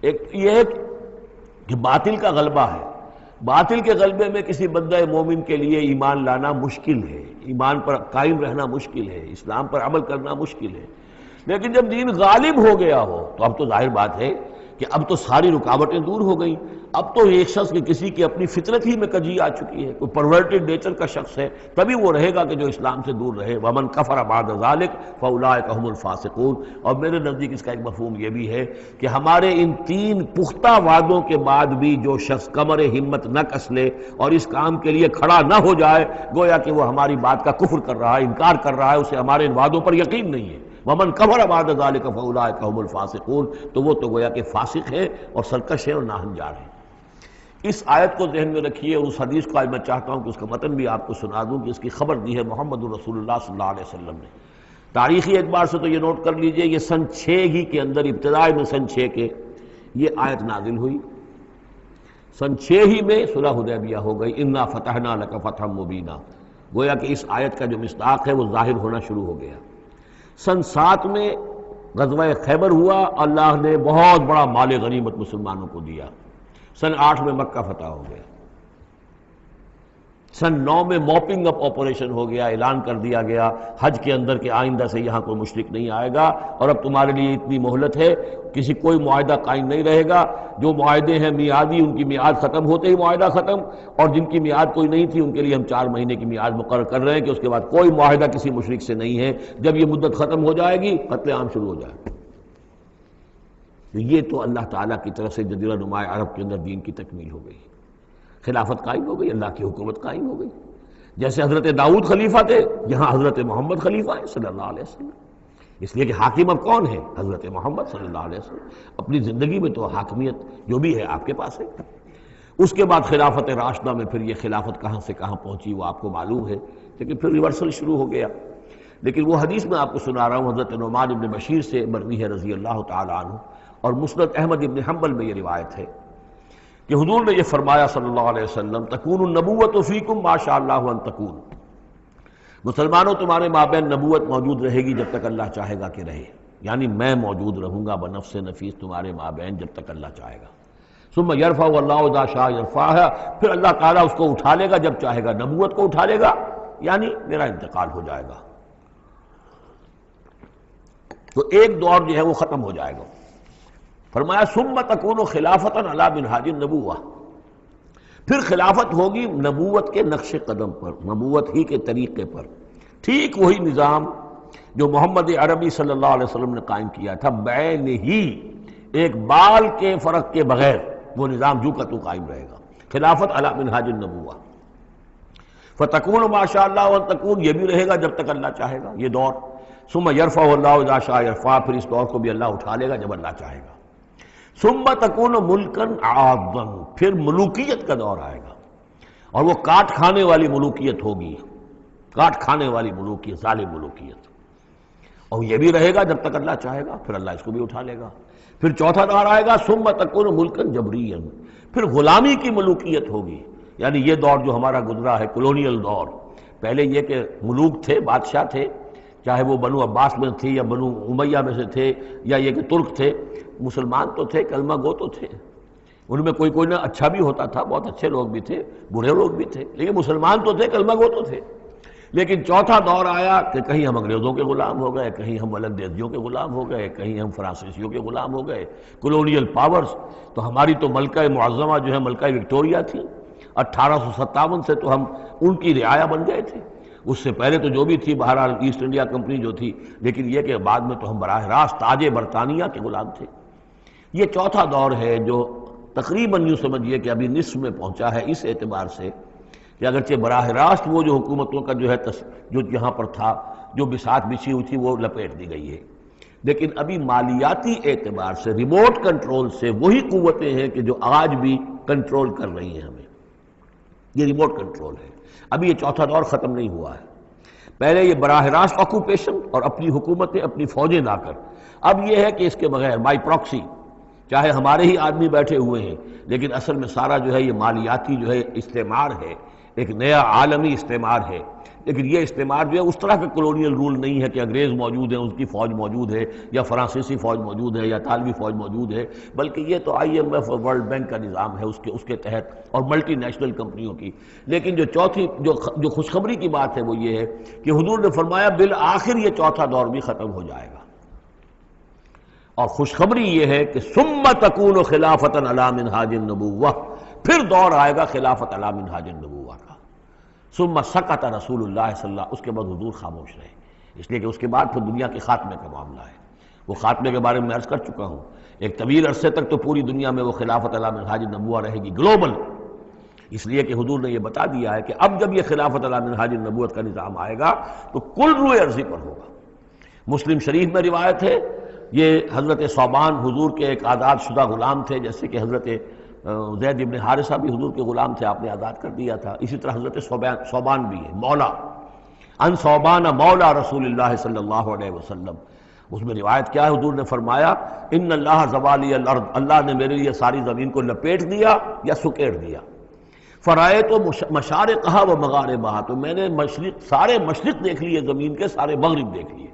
A: ایک یہ ہے کہ باطل کا غلبہ ہے، باطل کے غلبے میں کسی بندہ مومن کے لیے ایمان لانا مشکل ہے، ایمان پر قائم رہنا مشکل ہے، اسلام پر عمل کرنا مشکل ہے۔ لیکن جب دین غالب ہو گیا ہو تو اب تو ظاہر بات ہے کہ اب تو ساری رکاوٹیں دور ہو گئیں۔ اب تو ایک شخص کی کسی کی اپنی فطرت ہی میں کجی آ چکی ہے، کوئی پرورٹڈ نیچر کا شخص ہے تبھی وہ رہے گا کہ جو اسلام سے دور رہے۔ ومن کفر بعد ذلک فاولئک هم الفاسقون، اور میرے نزدیک اس کا ایک مفہوم یہ بھی ہے کہ ہمارے ان 3 پختہ وعدوں کے بعد بھی جو شخص کمر ہمت نہ کس لے اور اس کام کے لیے کھڑا نہ ہو جائے، گویا کہ وہ ہماری بات کا کفر کر رہا ہے، انکار کر رہا ہے، اسے ہمارے ان وعدوں پر یقین نہیں ہے۔ ومن کفر بعد ذلک فاولئک هم الفاسقون، تو وہ تو گویا کہ فاسق ہے اور سرکش ہے اور ناہنجار ہے۔ اس آیت کو ذہن میں رکھیے، اور اس حدیث کو آج میں چاہتا ہوں کہ اس کا متن بھی آپ کو سنا دوں کہ اس کی خبر دی ہے محمد رسول اللہ صلی اللہ علیہ وسلم نے۔ تاریخی اعتبار سے تو یہ نوٹ کر لیجئے، یہ سن 6 ہی کے اندر، ابتدائی میں سن 6 کے یہ آیت نازل ہوئی۔ سن 6 ہی میں صلح حدیبیہ ہو گئی، انا فتحنا لک فتحا مبینا، گویا کہ اس آیت کا جو مصداق ہے وہ ظاہر ہونا شروع ہو گیا۔ سن 7 میں غزوہ خیبر ہوا، اللہ نے بہت بڑا مال غنیمت مسلمانوں کو دیا۔ سن 8 میں مکہ فتح ہو گیا۔ سن 9 میں موپنگ اپ آپریشن ہو گیا، اعلان کر دیا گیا حج کے اندر کہ آئندہ سے یہاں کوئی مشرک نہیں آئے گا، اور اب تمہارے لیے اتنی مہلت ہے، کوئی معاہدہ قائم نہیں رہے گا، جو معاہدے ہیں میعادی ان کی میعاد ختم ہوتے ہی معاہدہ ختم، اور جن کی میعاد کوئی نہیں تھی ان کے لیے ہم 4 مہینے کی میعاد مقرر کر رہے ہیں کہ اس کے بعد کوئی معاہدہ کسی مشرک سے نہیں ہے، جب یہ مدت ختم ہو جائے گی قتل عام شروع ہو جائے گا۔ یہ تو اللہ تعالیٰ کی طرف سے جزیرہ نماء عرب کے اندر دین کی تکمیل ہو گئی، خلافت قائم ہو گئی، اللہ کی حکومت قائم ہو گئی۔ جیسے حضرت داؤد خلیفہ تھے، یہاں حضرت محمد خلیفہ ہیں صلی اللہ علیہ وسلم، اس لیے کہ حاکم اب کون ہے؟ حضرت محمد صلی اللہ علیہ وسلم۔ اپنی زندگی میں تو حاکمیت جو بھی ہے آپ کے پاس ہے۔ اس کے بعد خلافت راشدہ میں پھر یہ خلافت کہاں سے کہاں پہنچی وہ آپ کو معلوم ہے، لیکن پھر ریورسل شروع ہو گیا۔ لیکن وہ حدیث میں آپ کو سنا رہا ہوں، حضرت نعمان ابن بشیر سے مروی ہے رضی اللہ تعالی عنہ، اور مسند احمد ابن حنبل میں یہ روایت ہے کہ حضور نے یہ فرمایا صلی اللہ علیہ وسلم، تکون النبوۃ فیکم ما شاء اللہ ان تکون، مسلمانوں تمہارے مابین نبوت موجود رہے گی جب تک اللہ چاہے گا کہ رہے، یعنی میں موجود رہوں گا بنفس نفیس تمہارے مابین جب تک اللہ چاہے گا۔ ثم یرفع اللہ اذا شاء یرفعها، پھر اللہ تعالیٰ اس کو اٹھا لے گا جب چاہے گا، نبوت کو اٹھا لے گا، یعنی میرا انتقال ہو جائے گا، تو ایک دور جو ہے وہ ختم ہو جائے گا۔ فرمایا ثم تکون خلافتا علی منہاج النبوہ، پھر خلافت ہوگی نبوت کے نقش قدم پر، نبوت ہی کے طریقے پر، ٹھیک وہی نظام جو محمد عربی صلی اللہ علیہ وسلم نے قائم کیا تھا، بین ہی ایک بال کے فرق کے بغیر وہ نظام جو کا تو قائم رہے گا، خلافت علی منہاج النبوہ۔ فتکون ما شاء اللہ وان تکون، یہ بھی رہے گا جب تک اللہ چاہے گا یہ دور، ثم یرفع اللہ اذا شاء یرفع، پھر اس دور کو بھی اللہ اٹھا لے گا جب اللہ چاہے گا۔ ثم تکون ملکا عاضا، پھر ملوکیت کا دور آئے گا، اور وہ کاٹ کھانے والی ملوکیت ہوگی، کاٹ کھانے والی ملوکیت، ظالم ملوکیت، اور یہ بھی رہے گا جب تک اللہ چاہے گا، پھر اللہ اس کو بھی اٹھا لے گا۔ پھر چوتھا دور آئے گا ثم تکون ملکا جبریا، پھر غلامی کی ملوکیت ہوگی، یعنی یہ دور جو ہمارا گزرا ہے کولونیل دور، پہلے یہ کہ ملوک تھے، بادشاہ تھے، چاہے وہ بنو عباس میں تھے یا بنو امیہ میں سے تھے یا یہ کہ ترک تھے، مسلمان تو تھے، کلمہ گو تو تھے، ان میں کوئی نہ اچھا بھی ہوتا تھا، بہت اچھے لوگ بھی تھے، برے لوگ بھی تھے، لیکن مسلمان تو تھے، کلمہ گو تو تھے۔ لیکن چوتھا دور آیا کہ کہیں ہم انگریزوں کے غلام ہو گئے، کہیں ہم ولندیزیوں کے غلام ہو گئے، کہیں ہم فرانسیسیوں کے غلام ہو گئے، کولونیل پاورز۔ تو ہماری تو ملکہ معظمہ جو ہے ملکہ وکٹوریہ تھی، 1857 سے تو ہم ان کی رعایا بن گئے تھے، اس سے پہلے تو جو بھی تھی بہرحال ایسٹ انڈیا کمپنی جو تھی، لیکن یہ کہ بعد میں تو ہم براہ راست تاج برطانیہ کے غلام تھے۔ یہ چوتھا دور ہے جو تقریباً یوں سمجھیے کہ ابھی نصف میں پہنچا ہے، اس اعتبار سے کہ اگرچہ براہ راست وہ جو حکومتوں کا جو ہے جو یہاں پر تھا، جو بساط بچھی ہوئی تھی، وہ لپیٹ دی گئی ہے، لیکن ابھی مالیاتی اعتبار سے ریموٹ کنٹرول سے وہی قوتیں ہیں کہ جو آج بھی کنٹرول کر رہی ہیں ہمیں، یہ ریموٹ کنٹرول ہے۔ ابھی یہ چوتھا دور ختم نہیں ہوا ہے، پہلے یہ براہ راست آکوپیشن اور اپنی حکومتیں، اپنی فوجیں لا کر، اب یہ ہے کہ اس کے بغیر بائی پراکسی، چاہے ہمارے ہی آدمی بیٹھے ہوئے ہیں، لیکن اصل میں سارا جو ہے یہ مالیاتی جو ہے استعمار ہے، ایک نیا عالمی استعمار ہے۔ لیکن یہ استعمار جو ہے اس طرح کا کولونیل رول نہیں ہے کہ انگریز موجود ہیں، ان کی فوج موجود ہے، یا فرانسیسی فوج موجود ہے، یا اطالوی فوج موجود ہے، بلکہ یہ تو IMF اور ورلڈ بینک کا نظام ہے اس کے تحت، اور ملٹی نیشنل کمپنیوں کی۔ لیکن جو چوتھی جو خوشخبری کی بات ہے وہ یہ ہے کہ حضور نے فرمایا بالآخر یہ چوتھا دور بھی ختم ہو جائے گا، اور خوشخبری یہ ہے کہ ثم تکون خلافتا علی منہاج النبوہ، پھر دور آئے گا خلافت علی منہاج النبوہ کا۔ ثم سکت رسول اللہ صلی اللہ، اس کے بعد حضور خاموش رہے، اس لیے کہ اس کے بعد پھر دنیا کے خاتمے کا معاملہ ہے۔ وہ خاتمے کے بارے میں عرض کر چکا ہوں، ایک طویل عرصے تک تو پوری دنیا میں وہ خلافت علی منہاج النبوہ رہے گی، گلوبل، اس لیے کہ حضور نے یہ بتا دیا ہے کہ اب جب یہ خلافت علی منہاج النبوت کا نظام آئے گا تو کل روئے ارضی پر ہوگا۔ مسلم شریف میں روایت ہے، یہ حضرت ثوبان حضور کے ایک آزاد شدہ غلام تھے، جیسے کہ حضرت زید ابن حارثہ بھی حضور کے غلام تھے، آپ نے آزاد کر دیا تھا، اسی طرح حضرت ثوبان بھی ہے مولا، ان ثوبان مولا رسول اللہ صلی اللہ علیہ وسلم۔ اس میں روایت کیا ہے، حضور نے فرمایا ان اللہ زوالی الارض، اللہ نے میرے لیے ساری زمین کو لپیٹ دیا یا سکیڑ دیا، فرائے تو مشارقہا و مغاربہا، تو میں نے سارے مشرق دیکھ لیے زمین کے، سارے مغرب دیکھ لیے،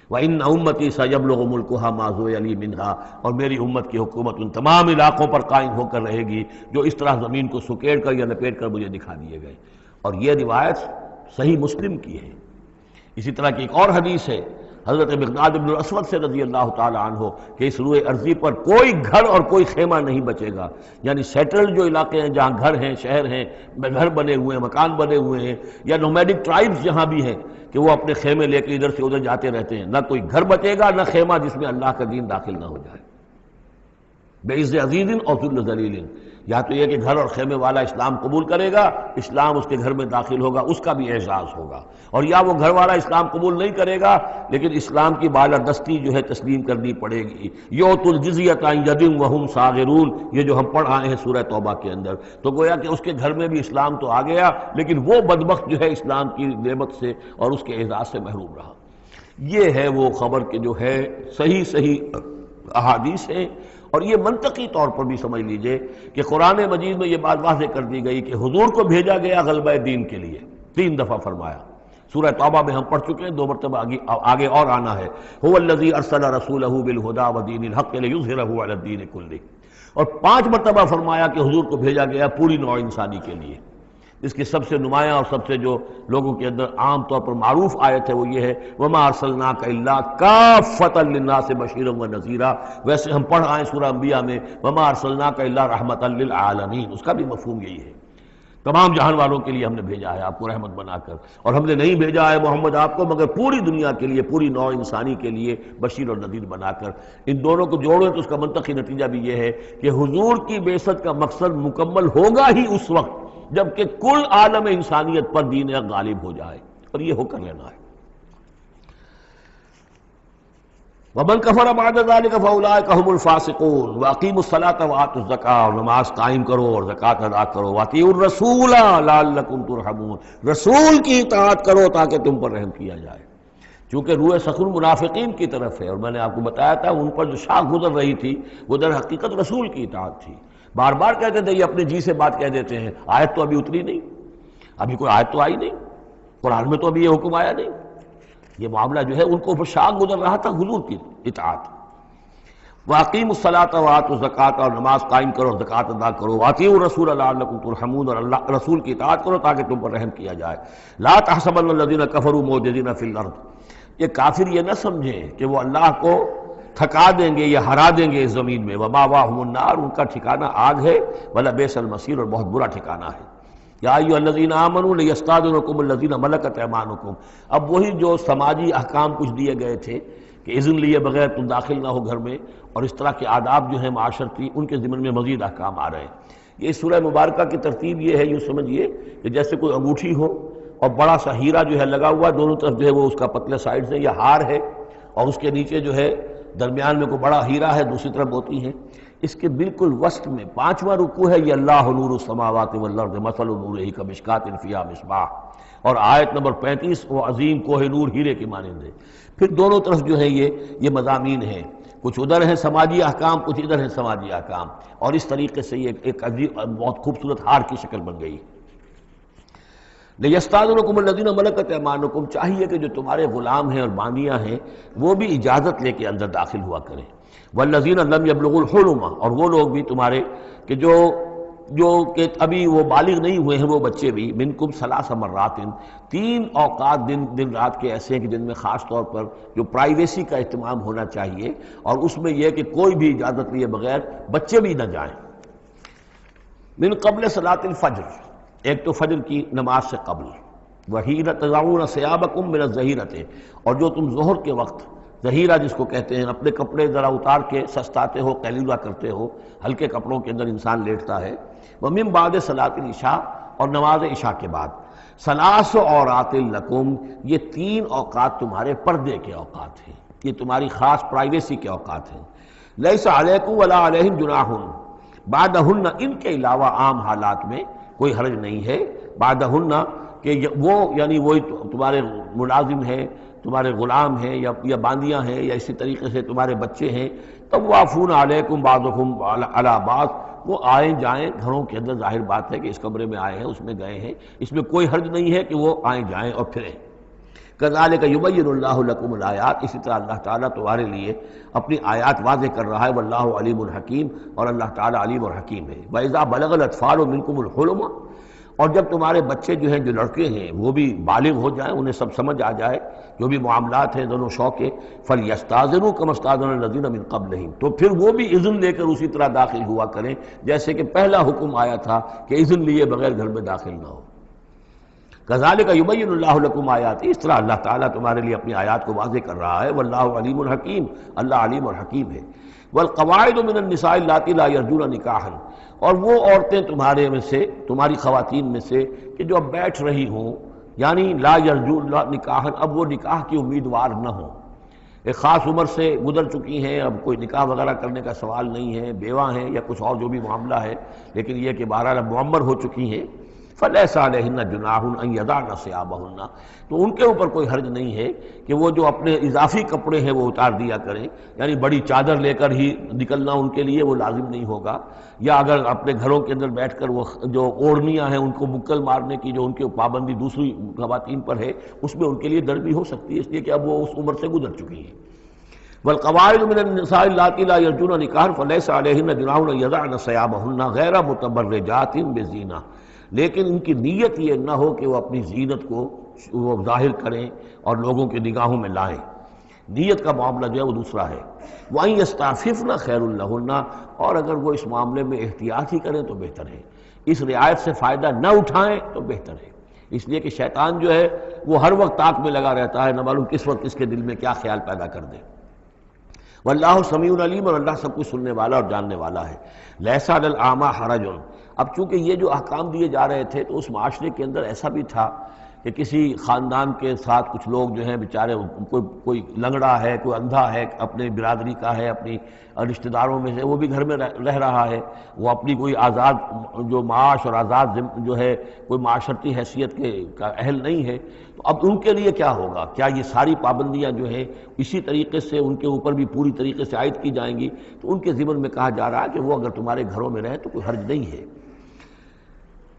A: وَإِنَّ أُمَّتِي سَيَبْلُغُ مُلْكُهَا مَا زُوِّيَ لِي مِنْهَا، اور میری امت کی حکومت ان تمام علاقوں پر قائم ہو کر رہے گی جو اس طرح زمین کو سکیڑ کر یا لپیٹ کر مجھے دکھا دیے گئے۔ اور یہ روایت صحیح مسلم کی ہے۔ اسی طرح کی ایک اور حدیث ہے حضرت مقداد بن الاسود سے رضی اللہ تعالی عنہ کہ اس روئے ارضی پر کوئی گھر اور کوئی خیمہ نہیں بچے گا، یعنی سیٹلڈ جو علاقے ہیں جہاں گھر ہیں، شہر ہیں، گھر بنے ہوئے ہیں، مکان بنے ہوئے ہیں، یا نومیڈک ٹرائبز جہاں بھی ہیں کہ وہ اپنے خیمے لے کے ادھر سے ادھر جاتے رہتے ہیں، نہ کوئی گھر بچے گا، نہ خیمہ جس میں اللہ کا دین داخل نہ ہو جائے، بعز عزیز اور ذل ذلیل۔ یا تو یہ کہ گھر اور خیمے والا اسلام قبول کرے گا، اسلام اس کے گھر میں داخل ہوگا، اس کا بھی اعزاز ہوگا، اور یا وہ گھر والا اسلام قبول نہیں کرے گا لیکن اسلام کی بالادستی جو ہے تسلیم کرنی پڑے گی۔ یؤتوا الجزیۃ عن ید وہم صاغرون، یہ جو ہم پڑھ آئے ہیں سورہ توبہ کے اندر، تو گویا کہ اس کے گھر میں بھی اسلام تو آ گیا لیکن وہ بدبخت جو ہے اسلام کی نعمت سے اور اس کے اعزاز سے محروم رہا۔ یہ ہے وہ خبر کہ جو ہے صحیح احادیث ہیں، اور یہ منطقی طور پر بھی سمجھ لیجئے کہ قرآن مجید میں یہ بات واضح کر دی گئی کہ حضور کو بھیجا گیا غلبہ دین کے لیے، 3 دفعہ فرمایا، سورہ توبہ میں ہم پڑھ چکے ہیں، 2 مرتبہ آگے اور آنا ہے، هو الذی ارسل رسولہ بالہدی ودین الحق لیظہرہ علی الدین کلہ، اور 5 مرتبہ فرمایا کہ حضور کو بھیجا گیا پوری نوع انسانی کے لیے۔ اس کی سب سے نمایاں اور سب سے جو لوگوں کے اندر عام طور پر معروف آیت ہے وہ یہ ہے وَمَا أَرْسَلْنَاكَ إِلَّا كَافَّةً لِلنَّاسِ بَشِيرًا وَنَذِيرًا، ویسے ہم پڑھ آئے سورہ انبیاء میں وَمَا أَرْسَلْنَاكَ إِلَّا رَحْمَةً لِلْعَالَمِينَ، اس کا بھی مفہوم یہی ہے، تمام جہان والوں کے لیے ہم نے بھیجا ہے آپ کو رحمت بنا کر، اور ہم نے نہیں بھیجا ہے محمد آپ کو مگر پوری دنیا کے لیے، پوری نوع انسانی کے لیے بشیر اور نذیر بنا کر۔ ان دونوں کو جوڑیں تو اس کا منطقی نتیجہ بھی یہ ہے کہ حضور کی بعثت کا مقصد مکمل ہوگا ہی اس وقت جبکہ کل عالم انسانیت پر دین حق غالب ہو جائے، اور یہ ہو کر لینا ہے۔ وَمَنْ كَفَرَ بَعْدَ ذَلِكَ فَأُولَٰئِكَ هُمُ الْفَاسِقُونَ وَأَقِیمُوا الصَّلَاةَ وَآتُوا الزَّکَاةَ، اور نماز قائم کرو اور زکوٰۃ ادا کرو، وَأَطِیعُوا الرَّسُولَ لَعَلَّکُمْ تُرْحَمُونَ، رسول کی اطاعت کرو تاکہ تم پر رحم کیا جائے، چونکہ روح سخن منافقین کی طرف ہے، اور میں نے آپ کو بتایا تھا ان پر جو شاخ گزر رہی تھی وہ در حقیقت رسول کی اطاعت تھی۔ بار بار کہتے تھے، یہ اپنے جی سے بات کہہ دیتے ہیں، آیت تو ابھی اتری نہیں، ابھی کوئی آیت تو آئی نہیں، قرآن میں تو ابھی یہ حکم آیا نہیں، یہ معاملہ جو ہے ان کو شاخ گزر رہا تھا حضور کی اطاعت۔ وَأَقِیمُوا الصَّلَاةَ وَآتُوا الزَّکَاةَ، اور نماز قائم کرو اور زکوٰۃ ادا کرو، وَأَطِیعُوا الرَّسُولَ لَعَلَّکُمْ تُرْحَمُونَ، اور اللہ رسول کی اطاعت کرو تاکہ تم پر رحم کیا جائے۔ لَا تَحْسَبَنَّ الَّذِينَ كَفَرُوا مُعْجِزِينَ فِي الْأَرْضِ، یہ کافر یہ نہ سمجھیں کہ وہ اللہ کو تھکا دیں گے یا ہرا دیں گے اس زمین میں، وَمَأْوَاهُمُ النَّارُ، ان کا ٹھکانہ آگ ہے، وَلَبِئْسَ الْمَصِيرُ، اور بہت برا ٹھکانہ ہے۔ یا ایھا الذین آمنوا لیستأذنکم الذین ملکت ایمانکم، اب وہی جو سماجی احکام کچھ دیے گئے تھے کہ اذن لیے بغیر تم داخل نہ ہو گھر میں، اور اس طرح کے آداب جو ہیں معاشرتی، ان کے ضمن میں مزید احکام آ رہے ہیں۔ یہ سورہ مبارکہ کی ترتیب یہ ہے، یوں سمجھیے کہ جیسے کوئی انگوٹھی ہو اور بڑا سا ہیرا جو ہے لگا ہوا، دونوں طرف جو ہے وہ اس کا پتلے سائڈ سے یا ہار ہے، اور اس کے نیچے جو ہے درمیان میں کوئی بڑا ہیرا ہے، دوسری طرف موتی ہے، اس کے بالکل وسط میں 5واں رکوع ہے، یہ اللہ نور السماوات والارض مثل نورہ کمشکاۃ فیہا مصباح، اور آیت نمبر 35 وہ عظیم کوہ نور ہیرے کے مانند ہے۔ پھر دونوں طرف جو ہے یہ مضامین ہیں، کچھ ادھر ہیں سماجی احکام، کچھ ادھر ہیں سماجی احکام، اور اس طریقے سے یہ ایک عجیب بہت خوبصورت ہار کی شکل بن گئی۔ لیستأذنکم الذین ملکت ایمانکم، چاہیے کہ جو تمہارے غلام ہیں اور باندیاں ہیں وہ بھی اجازت لے کے اندر داخل ہوا کریں۔ والذین لم یبلغوا الحلم، اور وہ لوگ بھی تمہارے کہ جو کہ ابھی وہ بالغ نہیں ہوئے ہیں وہ بچے بھی، منکم ثلاث مرات، 3 اوقات دن رات کے ایسے ہیں کہ جن میں خاص طور پر جو پرائیویسی کا اہتمام ہونا چاہیے، اور اس میں یہ کہ کوئی بھی اجازت لیے بغیر بچے بھی نہ جائیں۔ من قبل صلاۃ الفجر، ایک تو فجر کی نماز سے قبل، وحین تضعون ثیابکم من الظہیرۃ، اور جو تم ظہر کے وقت ظہیرہ جس کو کہتے ہیں، اپنے کپڑے ذرا اتار کے سستاتے ہو، قیلولہ کرتے ہو، ہلکے کپڑوں کے اندر انسان لیٹتا ہے۔ ومن بعد صلاۃ العشاء، اور نماز عشاء کے بعد۔ ثلاث عورات لکم، یہ 3 اوقات تمہارے پردے کے اوقات ہیں، یہ تمہاری خاص پرائیویسی کے اوقات ہیں۔ لیس علیکم ولا علیہم جناح بعدہن، ان کے علاوہ عام حالات میں کوئی حرج نہیں ہے، بعدہن کہ وہ یعنی وہی تمہارے ملازم ہیں، تمہارے غلام ہیں یا باندیاں ہیں، یا اسی طریقے سے تمہارے بچے ہیں، طوافون علیکم بعضکم علی بعض، وہ آئیں جائیں گھروں کے اندر، ظاہر بات ہے کہ اس کمرے میں آئے ہیں اس میں گئے ہیں، اس میں کوئی حرج نہیں ہے کہ وہ آئیں جائیں اور پھریں۔ کذالک یبین اللہ لکم الآیات، اسی طرح اللہ تعالیٰ تمہارے لیے اپنی آیات واضح کر رہا ہے، واللہ علیم الحکیم، اور اللہ تعالیٰ علیم اور حکیم ہے۔ وَإِذَا بَلَغَ الْأَطْفَالُ مِنْكُمُ الْحُلُمَ، اور جب تمہارے بچے جو ہیں جو لڑکے ہیں وہ بھی بالغ ہو جائیں، انہیں سب سمجھ آ جائے جو بھی معاملات ہیں دونوں شوق کے، فَلْيَسْتَأْذِنُوا كَمَا اسْتَأْذَنَ الَّذِينَ مِنْ قَبْلِهِمْ، تو پھر وہ بھی اذن لے کر اسی طرح داخل ہوا کریں جیسے کہ پہلا حکم آیا تھا کہ اذن لیے بغیر گھر میں داخل نہ ہو۔ کذالک یبین اللہ لکم آیاتہ، اس طرح اللہ تعالیٰ تمہارے لیے اپنی آیات کو واضح کر رہا ہے، واللہ علیم الحکیم، اللہ علیم اور حکیم ہے۔ والقواعد من النساء اللاتی لا یرجون نکاحا، اور وہ عورتیں تمہارے میں سے، تمہاری خواتین میں سے کہ جو اب بیٹھ رہی ہوں، یعنی لا یرجون نکاحا، اب وہ نکاح کی امیدوار نہ ہوں، ایک خاص عمر سے گزر چکی ہیں، اب کوئی نکاح وغیرہ کرنے کا سوال نہیں ہے، بیوہ ہیں یا کچھ اور جو بھی معاملہ ہے، لیکن یہ کہ بہرحال اب معمر ہو چکی ہیں، فَلَيْسَ عَلَيْهِنَّ جُنَاحٌ أَن يَضَعْنَ ثِيَابَهُنَّ، تو ان کے اوپر کوئی حرج نہیں ہے کہ وہ جو اپنے اضافی کپڑے ہیں وہ اتار دیا کریں، یعنی بڑی چادر لے کر ہی نکلنا ان کے لیے وہ لازم نہیں ہوگا، یا اگر اپنے گھروں کے اندر بیٹھ کر وہ جو اوڑھنیاں ہیں ان کو مکل مارنے کی جو ان کی پابندی دوسری خواتین پر ہے، اس میں ان کے لیے درد بھی ہو سکتی ہے، اس لیے کہ اب وہ اس عمر سے گزر چکی ہیں۔ والقواعد من النساء اللاتی لا یرجون نکاحا فلیس علیہن جناح ان یضعن ثیابہن غیر متبرجات بزینہ، لیکن ان کی نیت یہ نہ ہو کہ وہ اپنی زینت کو وہ ظاہر کریں اور لوگوں کی نگاہوں میں لائیں، نیت کا معاملہ جو ہے وہ دوسرا ہے۔ وَأَن يَسْتَعْفِفْنَ خَيْرٌ لَهُنَّ، اور اگر وہ اس معاملے میں احتیاط ہی کریں تو بہتر ہے، اس رعایت سے فائدہ نہ اٹھائیں تو بہتر ہے، اس لیے کہ شیطان جو ہے وہ ہر وقت طاق میں لگا رہتا ہے، نہ معلوم کس وقت اس کے دل میں کیا خیال پیدا کر دے۔ واللہ سمیع علیم، اور اللہ سب کچھ سننے والا اور جاننے والا ہے۔ لیس علی الاعمی حرج، اب چونکہ یہ جو احکام دیے جا رہے تھے تو اس معاشرے کے اندر ایسا بھی تھا کہ کسی خاندان کے ساتھ کچھ لوگ جو ہیں بیچارے، کوئی لنگڑا ہے، کوئی اندھا ہے، اپنے برادری کا ہے، اپنی رشتہ داروں میں سے، وہ بھی گھر میں رہ رہا ہے، وہ اپنی کوئی آزاد جو معاش اور آزاد جو ہے کوئی معاشرتی حیثیت کا اہل نہیں ہے، تو اب ان کے لیے کیا ہوگا؟ کیا یہ ساری پابندیاں جو ہیں اسی طریقے سے ان کے اوپر بھی پوری طریقے سے عائد کی جائیں گی؟ تو ان کے ضمن میں کہا جا رہا ہے کہ وہ اگر تمہارے گھروں میں رہے تو کوئی حرج نہیں ہے۔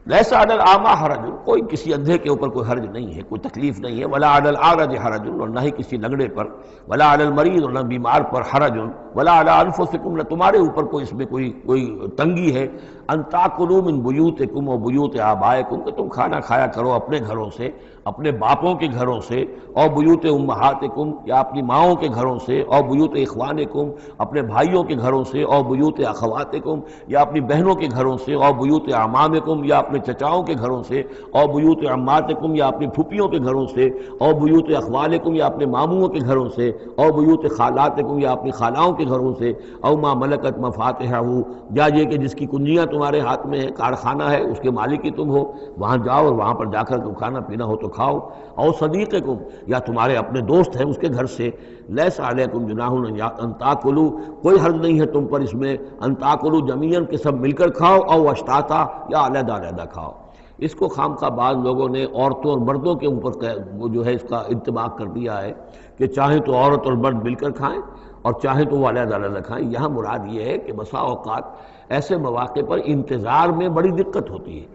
A: لیس علی الاعمی حرج، کوئی کسی اندھے کے اوپر کوئی حرج نہیں ہے، کوئی تکلیف نہیں ہے۔ ولا علی الاعرج حرج، اور نہ ہی کسی لنگڑے پر، ولا علی المریض، اور نہ بیمار پر حرج، ولا علی انفسکم، نہ تمہارے اوپر کوئی اس میں کوئی تنگی ہے، ان تاکلوا من بیوتکم و بیوت آبائکم، کہ تم کھانا کھایا کرو اپنے گھروں سے، اپنے باپوں کے گھروں سے، اور بیوت امہاتکم، یا اپنی ماؤں کے گھروں سے، اور بیوت اخوانکم، اپنے بھائیوں کے گھروں سے، اور بیوت اخواتکم، یا اپنی بہنوں کے گھروں سے، اور بیوت اعمامکم، یا اپنے چچاؤں کے گھروں سے، اور بیوت عماتکم، یا اپنی پھوپھیوں کے گھروں سے، اور بیوت اخوالکم، یا اپنے ماموں کے گھروں سے، اور بیوت خالاتکم، یا اپنی خالاؤں کے گھروں سے، او ما ملکت مفاتحہ، یا یہ کہ جس کی کنجیاں تمہارے ہاتھ میں ہے، کارخانہ ہے، اس کے مالک ہی تم ہو، وہاں جاؤ اور وہاں پر جا کر کھانا پینا ہو تو کھاؤ، اور صدیقکم، یا تمہارے اپنے دوست ہیں اس کے گھر سے، لیس علیکم جناح ان تاکلوا، کوئی حرج نہیں ہے تم پر اس میں، ان تاکلوا جمیعاً، کہ سب مل کر کھاؤ، او اشتاتا، یا علیحدہ علیحدہ کھاؤ۔ اس کو خامخواہ بعض لوگوں نے عورتوں اور مردوں کے اوپر وہ جو ہے اس کا انطباق کر دیا ہے کہ چاہیں تو عورت اور مرد مل کر کھائیں اور چاہیں تو وہ علیحدہ علیحدہ کھائیں۔ یہاں مراد یہ ہے کہ بسا اوقات ایسے مواقع پر انتظار میں بڑی دقت ہوتی ہے،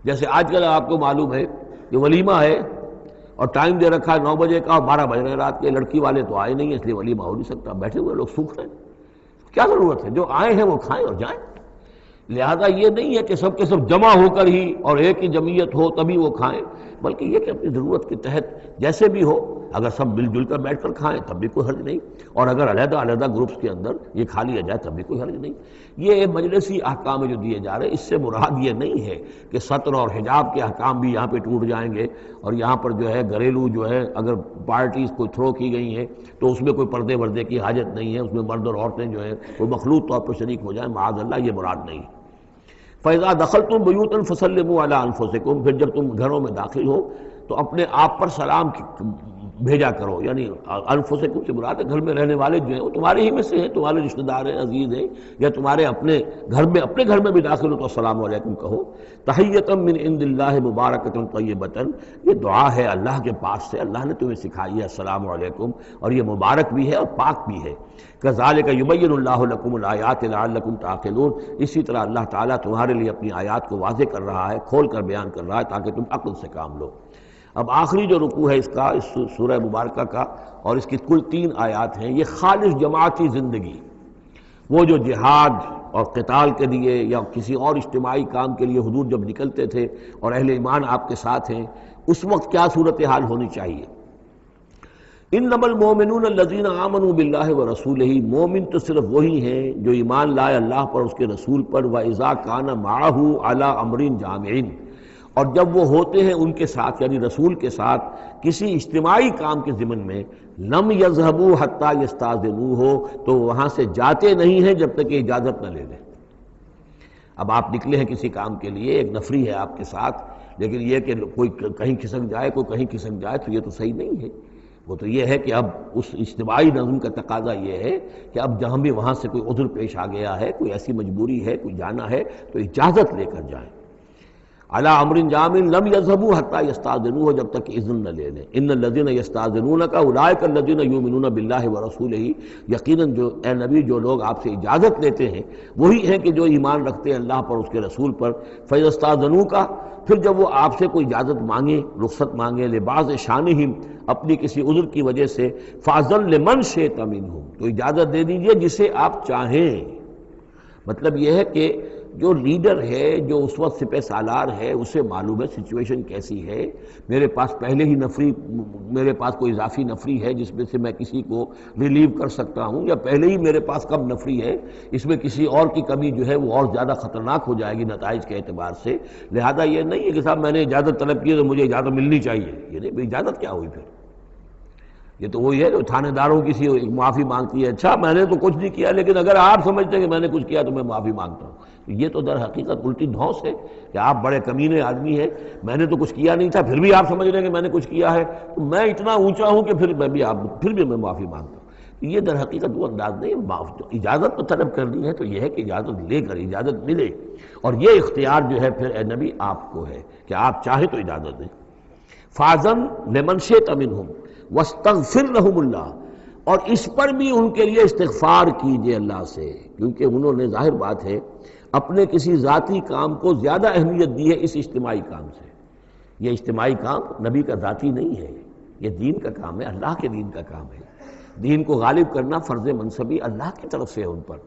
A: جیسے آج کل آپ کو معلوم ہے کہ ولیمہ ہے اور ٹائم دے رکھا ہے 9 بجے کا اور 12 بج رہے ہیں رات کے، لڑکی والے تو آئے نہیں ہیں اس لیے ولیمہ ہو نہیں سکتا، بیٹھے ہوئے لوگ سوکھ رہے ہیں، کیا ضرورت ہے؟ جو آئے ہیں وہ کھائیں اور جائیں۔ لہذا یہ نہیں ہے کہ سب کے سب جمع ہو کر ہی اور ایک ہی جمعیت ہو تبھی وہ کھائیں، بلکہ یہ کہ اپنی ضرورت کے تحت جیسے بھی ہو، اگر سب مل جل کر بیٹھ کر کھائیں تب بھی کوئی حرج نہیں، اور اگر علیحدہ علیحدہ گروپس کے اندر یہ کھا لیا جائے تب بھی کوئی حرج نہیں۔ یہ مجلسی احکام جو دیے جا رہے ہیں اس سے مراد یہ نہیں ہے کہ سطر اور حجاب کے احکام بھی یہاں پہ ٹوٹ جائیں گے، اور یہاں پر جو ہے گھریلو جو ہے اگر پارٹیز کوئی تھرو کی گئی ہیں تو اس میں کوئی پردے وردے کی حاجت نہیں ہے، اس میں مرد اور عورتیں جو ہیں وہ مخلوط طور پر شریک ہو جائیں، معاذ اللہ، یہ مراد نہیں۔ فَإِذَا دَخَلْتُمْ بُيُوتًا فَسَلِّمُوا عَلَىٰ أَنفُسِكُمْ، پھر جب تم گھروں میں داخل ہو تو اپنے آپ پر سلام بھیجا کرو، یعنی انفسکم سے مراد ہے گھر میں رہنے والے جو ہیں وہ تمہارے ہی میں سے ہیں، تمہارے رشتہ دار ہیں، عزیز ہیں، یا تمہارے اپنے گھر میں بھی داخل ہو تو السلام علیکم کہو۔ تحیۃ من عند اللہ مبارکۃ طیبۃ، یہ دعا ہے اللہ کے پاس سے، اللہ نے تمہیں سکھائی ہے السلام علیکم، اور یہ مبارک بھی ہے اور پاک بھی ہے۔ کذالک یبین اللہ لکم الآیات لعلکم تعقلون، اسی طرح اللہ تعالیٰ تمہارے لیے اپنی آیات کو واضح کر رہا ہے، کھول کر بیان کر رہا ہے تاکہ تم عقل سے کام لو۔ اب آخری جو رکوع ہے اس کا، اس سورہ مبارکہ کا، اور اس کی کل 3 آیات ہیں، یہ خالص جماعتی زندگی، وہ جو جہاد اور قتال کے لیے یا کسی اور اجتماعی کام کے لیے حضور جب نکلتے تھے اور اہل ایمان آپ کے ساتھ ہیں، اس وقت کیا صورتحال ہونی چاہیے۔ انما المؤمنون الذین آمنوا باللہ ورسولہ، مومن تو صرف وہی ہیں جو ایمان لائے اللہ پر، اس کے رسول پر، وَإِذَا كَانَ مَعَهُ عَلَىٰ أَمْرٍ جَامِعٍ، اور جب وہ ہوتے ہیں ان کے ساتھ یعنی رسول کے ساتھ کسی اجتماعی کام کے ضمن میں، لم يذهبوا حتى يستأذنوه، تو وہاں سے جاتے نہیں ہیں جب تک کہ اجازت نہ لے لیں۔ اب آپ نکلے ہیں کسی کام کے لیے، ایک نفری ہے آپ کے ساتھ، لیکن یہ کہ کوئی کہیں کھسک جائے کوئی کہیں کھسک جائے تو یہ تو صحیح نہیں ہے۔ وہ تو یہ ہے کہ اب اس اجتماعی نظم کا تقاضا یہ ہے کہ اب جہاں بھی وہاں سے کوئی عذر پیش آ گیا ہے، کوئی ایسی مجبوری ہے، کوئی جانا ہے تو اجازت لے کر جائیں۔ علی امر جامع لم یذهبوا حتى یستاذنوه، جب تک کہ اذن نہ لے لیں۔ ان الذین یستاذنونک اولئک الذین یؤمنون باللہ ورسولہ، یقیناً جو اے نبی جو لوگ آپ سے اجازت لیتے ہیں وہی ہیں کہ جو ایمان رکھتے ہیں اللہ پر، اس کے رسول پر۔ فاذا استاذنوک، پھر جب وہ آپ سے کوئی اجازت مانگیں، رخصت مانگیں، لبعض شانہم، اپنی کسی عذر کی وجہ سے، فاذن لمن شئت منہم، تو اجازت دے دیجئے جسے آپ چاہیں۔ مطلب یہ ہے کہ جو لیڈر ہے، جو اس وقت سپہ سالار ہے، اسے معلوم ہے سچویشن کیسی ہے، میرے پاس پہلے ہی نفری، میرے پاس کوئی اضافی نفری ہے جس میں سے میں کسی کو ریلیو کر سکتا ہوں، یا پہلے ہی میرے پاس کم نفری ہے، اس میں کسی اور کی کمی جو ہے وہ اور زیادہ خطرناک ہو جائے گی نتائج کے اعتبار سے۔ لہذا یہ نہیں ہے کہ صاحب میں نے اجازت طلب کی ہے تو مجھے اجازت ملنی چاہیے، یہ نہیں، اجازت کیا ہوئی پھر؟ یہ تو وہی ہے جو تھانے داروں کسی معافی مانگتی ہے، اچھا میں نے تو کچھ نہیں کیا لیکن اگر آپ سمجھتے ہیں کہ میں نے کچھ کیا تو میں معافی مانگتا ہوں۔ یہ تو در حقیقت الٹی دھونس ہے کہ آپ بڑے کمینے آدمی ہیں، میں نے تو کچھ کیا نہیں تھا پھر بھی آپ سمجھ رہے ہیں کہ میں نے کچھ کیا ہے، تو میں اتنا اونچا ہوں کہ پھر میں معافی مانگتا ہوں۔ یہ در حقیقت وہ انداز نہیں۔ اجازت تو طلب کرنی ہے تو یہ ہے کہ اجازت لے کر اجازت ملے، اور یہ اختیار جو ہے پھر اے نبی آپ کو ہے کہ آپ چاہیں تو اجازت دیں۔ فاذن لمن شئت منہم واستغفر لہم اللہ، اور اس پر بھی ان کے لیے استغفار کیجئے اللہ سے، کیونکہ انہوں نے ظاہر بات ہے اپنے کسی ذاتی کام کو زیادہ اہمیت دی ہے اس اجتماعی کام سے۔ یہ اجتماعی کام نبی کا ذاتی نہیں ہے، یہ دین کا کام ہے، اللہ کے دین کا کام ہے۔ دین کو غالب کرنا فرض منصبی اللہ کی طرف سے ہے ان پر،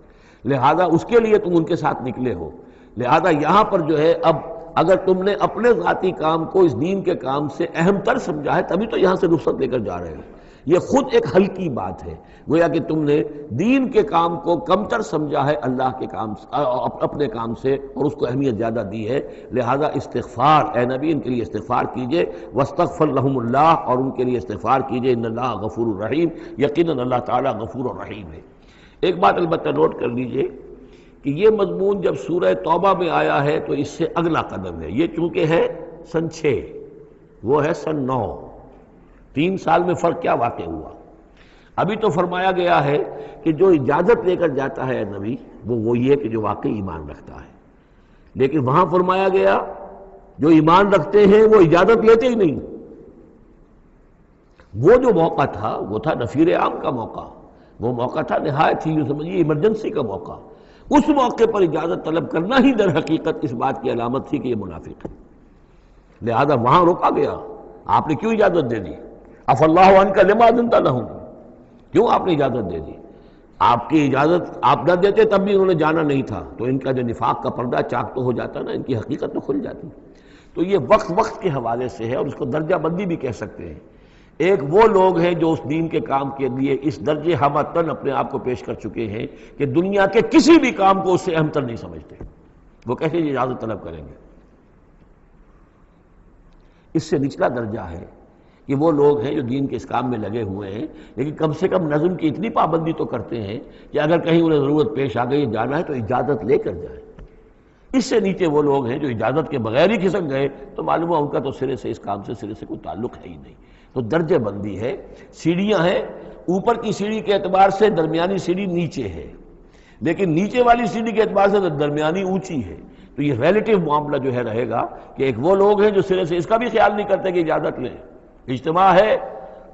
A: لہذا اس کے لیے تم ان کے ساتھ نکلے ہو۔ لہذا یہاں پر جو ہے اب اگر تم نے اپنے ذاتی کام کو اس دین کے کام سے اہم تر سمجھا ہے تبھی تو یہاں سے رخصت لے کر جا رہے ہو، یہ خود ایک ہلکی بات ہے، گویا کہ تم نے دین کے کام کو کمتر سمجھا ہے اللہ کے کام اپنے کام سے، اور اس کو اہمیت زیادہ دی ہے۔ لہذا استغفار، اے نبی ان کے لیے استغفار کیجئے، واستغفر لہم اللہ، اور ان کے لیے استغفار کیجئے، ان اللہ غفور الرحیم، یقیناً اللہ تعالیٰ غفور الرحیم ہے۔ ایک بات البتہ نوٹ کر لیجئے کہ یہ مضمون جب سورہ توبہ میں آیا ہے تو اس سے اگلا قدم ہے، یہ چونکہ ہے سن 6، وہ ہے سن 9، 3 سال میں فرق کیا واقع ہوا؟ ابھی تو فرمایا گیا ہے کہ جو اجازت لے کر جاتا ہے نبی وہ وہی ہے کہ جو واقعی ایمان رکھتا ہے، لیکن وہاں فرمایا گیا جو ایمان رکھتے ہیں وہ اجازت لیتے ہی نہیں۔ وہ جو موقع تھا وہ تھا نفیر عام کا موقع، وہ موقع تھا نہایت ہی سمجھیے ایمرجنسی کا موقع، اس موقع پر اجازت طلب کرنا ہی در حقیقت اس بات کی علامت تھی کہ یہ منافق ہے، لہذا وہاں روکا گیا۔ آپ نے کیوں اجازت دے دی؟ عفا اللہ عنک لما اذنت لہم، کیوں آپ نے اجازت دے دی؟ آپ کی اجازت آپ نہ دیتے تب بھی انہوں نے جانا نہیں تھا، تو ان کا جو نفاق کا پردہ چاک تو ہو جاتا نا، ان کی حقیقت تو کھل جاتی۔ تو یہ وقت کے حوالے سے ہے، اور اس کو درجہ بندی بھی کہہ سکتے ہیں۔ ایک وہ لوگ ہیں جو اس دین کے کام کے لیے اس درجے ہمتن اپنے آپ کو پیش کر چکے ہیں کہ دنیا کے کسی بھی کام کو اس سے اہم تر نہیں سمجھتے، وہ کیسے اجازت طلب کریں گے؟ اس سے نچلا درجہ ہے کہ وہ لوگ ہیں جو دین کے اس کام میں لگے ہوئے ہیں، لیکن کم سے کم نظم کی اتنی پابندی تو کرتے ہیں کہ اگر کہیں انہیں ضرورت پیش آ گئی جانا ہے تو اجازت لے کر جائیں۔ اس سے نیچے وہ لوگ ہیں جو اجازت کے بغیر ہی کھسک گئے تو معلوم ہے ان کا تو سرے سے اس کام سے سرے سے کوئی تعلق ہے ہی نہیں۔ تو درجہ بندی ہے، سیڑھیاں ہیں، اوپر کی سیڑھی کے اعتبار سے درمیانی سیڑھی نیچے ہے، لیکن نیچے والی سیڑھی کے اعتبار سے درمیانی اونچی ہے۔ تو یہ ریلیٹیو معاملہ جو ہے رہے گا کہ ایک وہ لوگ ہیں جو سرے سے اس کا بھی خیال نہیں کرتے کہ اجازت لیں، اجتماع ہے،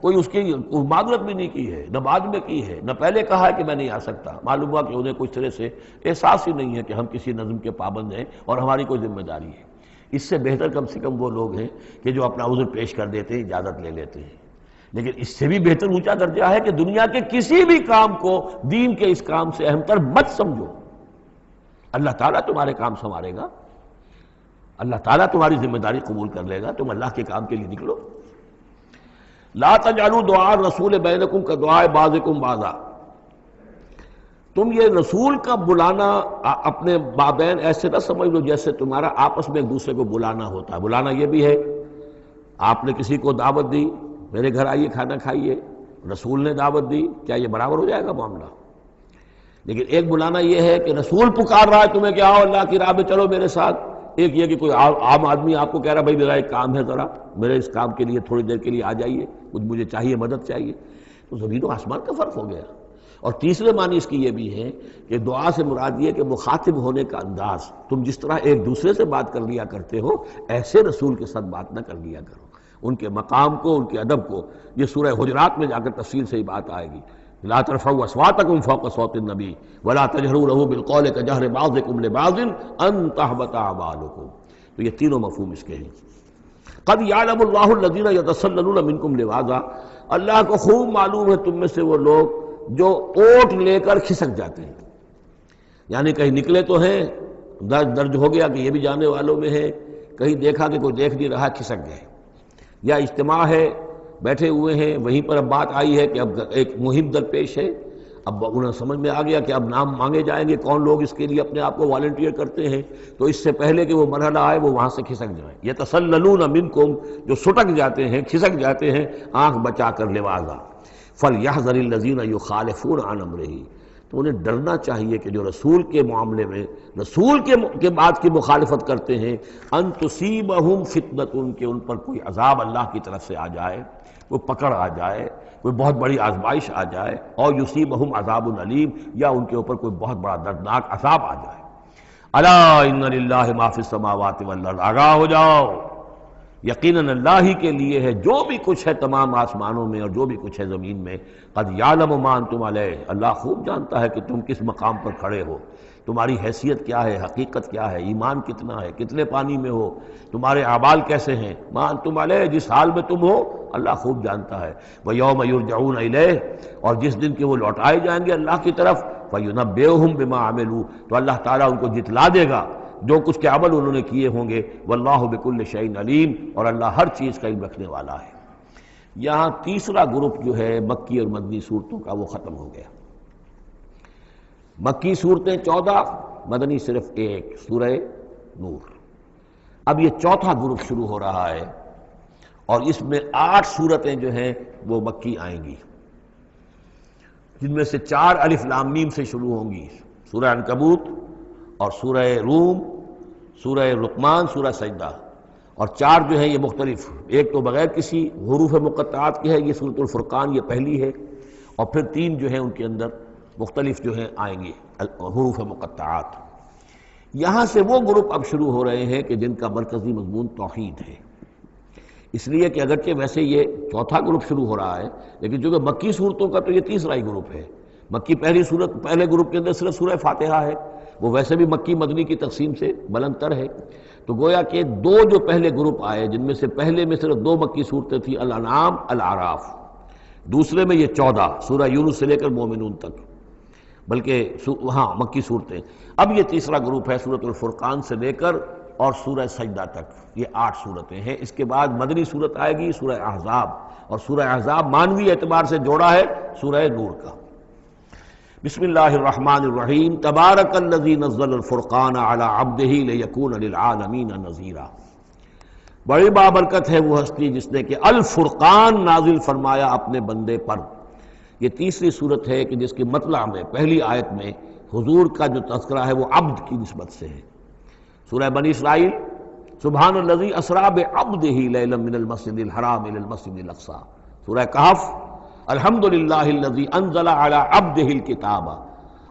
A: کوئی اس کی معذرت بھی نہیں کی ہے، نہ بعد میں کی ہے، نہ پہلے کہا ہے کہ میں نہیں آ سکتا، معلوم ہوا کہ انہیں کوئی سرے سے احساس ہی نہیں ہے کہ ہم کسی نظم کے پابند ہیں اور ہماری کوئی ذمہ داری ہے۔ اس سے بہتر کم سے کم وہ لوگ ہیں کہ جو اپنا عذر پیش کر دیتے ہیں، اجازت لے لیتے ہیں۔ لیکن اس سے بھی بہتر اونچا درجہ ہے کہ دنیا کے کسی بھی کام کو دین کے اس کام سے اہم تر مت سمجھو، اللہ تعالیٰ تمہارے کام سنوارے گا، اللہ تعالیٰ تمہاری ذمہ داری قبول کر لے گا، تم اللہ کے کام کے لیے نکلو۔ لا تجعلوا دعاء الرسول بینکم کدعاء بعضکم بعضا، تم یہ رسول کا بلانا اپنے مابین ایسے نہ سمجھ لو جیسے تمہارا آپس میں ایک دوسرے کو بلانا ہوتا ہے۔ بلانا یہ بھی ہے، آپ نے کسی کو دعوت دی، میرے گھر آئیے کھانا کھائیے، رسول نے دعوت دی، کیا یہ برابر ہو جائے گا معاملہ؟ لیکن ایک بلانا یہ ہے کہ رسول پکار رہا ہے تمہیں کہ آؤ اللہ کی راہ میں چلو میرے ساتھ، ایک یہ کہ کوئی عام آدمی آپ کو کہہ رہا بھائی میرا ایک کام ہے، ذرا میرے اس کام کے لیے تھوڑی دیر کے لیے آ جائیے، کچھ مجھے چاہیے، مدد چاہیے، تو زمین و آسمان کا فرق ہو گیا۔ اور تیسرے معنی اس کی یہ بھی ہے کہ دعا سے مراد یہ کہ مخاطب ہونے کا انداز، تم جس طرح ایک دوسرے سے بات کر لیا کرتے ہو ایسے رسول کے ساتھ بات نہ کر لیا کرو، ان کے مقام کو، ان کے ادب کو۔ یہ سورہ حجرات میں جا کر تفصیل سے ہی بات آئے گی، لا ترفعوا اصواتکم فوق صوت النبی ولا تجہروا له بالقول کجہر بعضکم لبعض ان تحبط اعمالکم۔ تو یہ تینوں مفہوم اس کے ہیں۔ قد یعلم اللہ الذین یتسللون منکم لواذا، اللہ کو خوب معلوم ہے تم میں سے وہ لوگ جو اوٹ لے کر کھسک جاتے ہیں۔ یعنی کہیں نکلے تو ہیں، درج ہو گیا کہ یہ بھی جانے والوں میں ہے، کہیں دیکھا کہ کوئی دیکھ نہیں رہا کھسک گئے، یا اجتماع ہے بیٹھے ہوئے ہیں، وہیں پر اب بات آئی ہے کہ اب ایک مہم درپیش ہے، اب انہیں سمجھ میں آ گیا کہ اب نام مانگے جائیں گے، کون لوگ اس کے لیے اپنے آپ کو والنٹیئر کرتے ہیں، تو اس سے پہلے کہ وہ مرحلہ آئے وہ وہاں سے کھسک جائیں۔ یتسللون منکم، جو سٹک جاتے ہیں، کھسک جاتے ہیں آنکھ بچا کر لواذا، فلیحذر الذین یخالفون عن امرہ، تو انہیں ڈرنا چاہیے کہ جو رسول کے معاملے میں، رسول کے بات کی مخالفت کرتے ہیں، ان تصیبہم فتنۃ، کہ ان پر کوئی عذاب اللہ کی طرف سے آ جائے، کوئی پکڑ آ جائے، کوئی بہت بڑی آزمائش آ جائے، اور یصیبہم عذاب علیم، یا ان کے اوپر کوئی بہت بڑا دردناک عذاب آ جائے۔ الا ان للہ ما فی السماوات والارض، آگاہ ہو جاؤ، یقیناً اللہ ہی کے لیے ہے جو بھی کچھ ہے تمام آسمانوں میں اور جو بھی کچھ ہے زمین میں۔ قد یعلم ما انتم علیہ، اللہ خوب جانتا ہے کہ تم کس مقام پر کھڑے ہو، تمہاری حیثیت کیا ہے، حقیقت کیا ہے، ایمان کتنا ہے، کتنے پانی میں ہو، تمہارے اعمال کیسے ہیں، ما انتم علیہ، جس حال میں تم ہو اللہ خوب جانتا ہے۔ وَيَوْمَ يُرْجَعُونَ إِلَيْهِ، اور جس دن کہ وہ لوٹائے جائیں گے اللہ کی طرف، فَيُنَبِّئُهُم بِمَا عَمِلُوا، تو اللہ تعالیٰ ان کو جتلا دے گا جو کچھ کے عمل انہوں نے کیے ہوں گے۔ واللہ بکل شیء علیم، اور اللہ ہر چیز کا علم رکھنے والا ہے۔ یہاں تیسرا گروپ جو ہے مکی اور مدنی صورتوں کا وہ ختم ہو گیا۔ مکی صورتیں 14، مدنی صرف 1، سورہ نور۔ اب یہ چوتھا گروپ شروع ہو رہا ہے، اور اس میں 8 صورتیں جو ہیں وہ مکی آئیں گی، جن میں سے 4 الف لام میم سے شروع ہوں گی، سورہ عنکبوت اور سورہ روم، سورہ لقمان، سورہ سجدہ، اور 4 جو ہیں یہ مختلف، ایک تو بغیر کسی حروف مقطعات کی ہے، یہ سورۃ الفرقان، یہ پہلی ہے، اور پھر 3 جو ہیں ان کے اندر مختلف جو ہیں آئیں گے حروف مقطعات۔ یہاں سے وہ گروپ اب شروع ہو رہے ہیں کہ جن کا مرکزی مضمون توحید ہے، اس لیے کہ اگرچہ ویسے یہ چوتھا گروپ شروع ہو رہا ہے، لیکن چونکہ مکی صورتوں کا تو یہ تیسرا ہی گروپ ہے۔ مکی پہلی صورت، پہلے گروپ کے اندر صرف سورہ فاتحہ ہے، وہ ویسے بھی مکی مدنی کی تقسیم سے بلند تر ہے، تو گویا کہ 2 جو پہلے گروپ آئے، جن میں سے پہلے میں صرف 2 مکی صورتیں تھیں، الانعام، الاعراف، دوسرے میں یہ 14 سورہ یونس سے لے کر مومنون تک، بلکہ ہاں مکی صورتیں۔ اب یہ تیسرا گروپ ہے سورۃ الفرقان سے لے کر اور سورہ سجدہ تک، یہ 8 صورتیں ہیں۔ اس کے بعد مدنی صورت آئے گی سورہ احزاب، اور سورہ احزاب مانوی اعتبار سے جوڑا ہے سورہ نور کا۔ بسم اللہ الرحمن الرحیم، تبارک الذی نزل الفرقان علی عبدہ لیکون للعالمین نذیرا، بڑی بابرکت ہے وہ ہستی جس نے کہ الفرقان نازل فرمایا اپنے بندے پر۔ یہ تیسری صورت ہے کہ جس کی مطلع میں پہلی آیت میں حضور کا جو تذکرہ ہے وہ عبد کی نسبت سے ہے۔ سورہ بنی اسرائیل، سبحان الذی اسریٰ بعبدہ لیلا من المسجد الحرام الی المسجد الاقصی۔ سورہ کہف، الحمدللہ الذی انزل علی عبدہ الکتاب،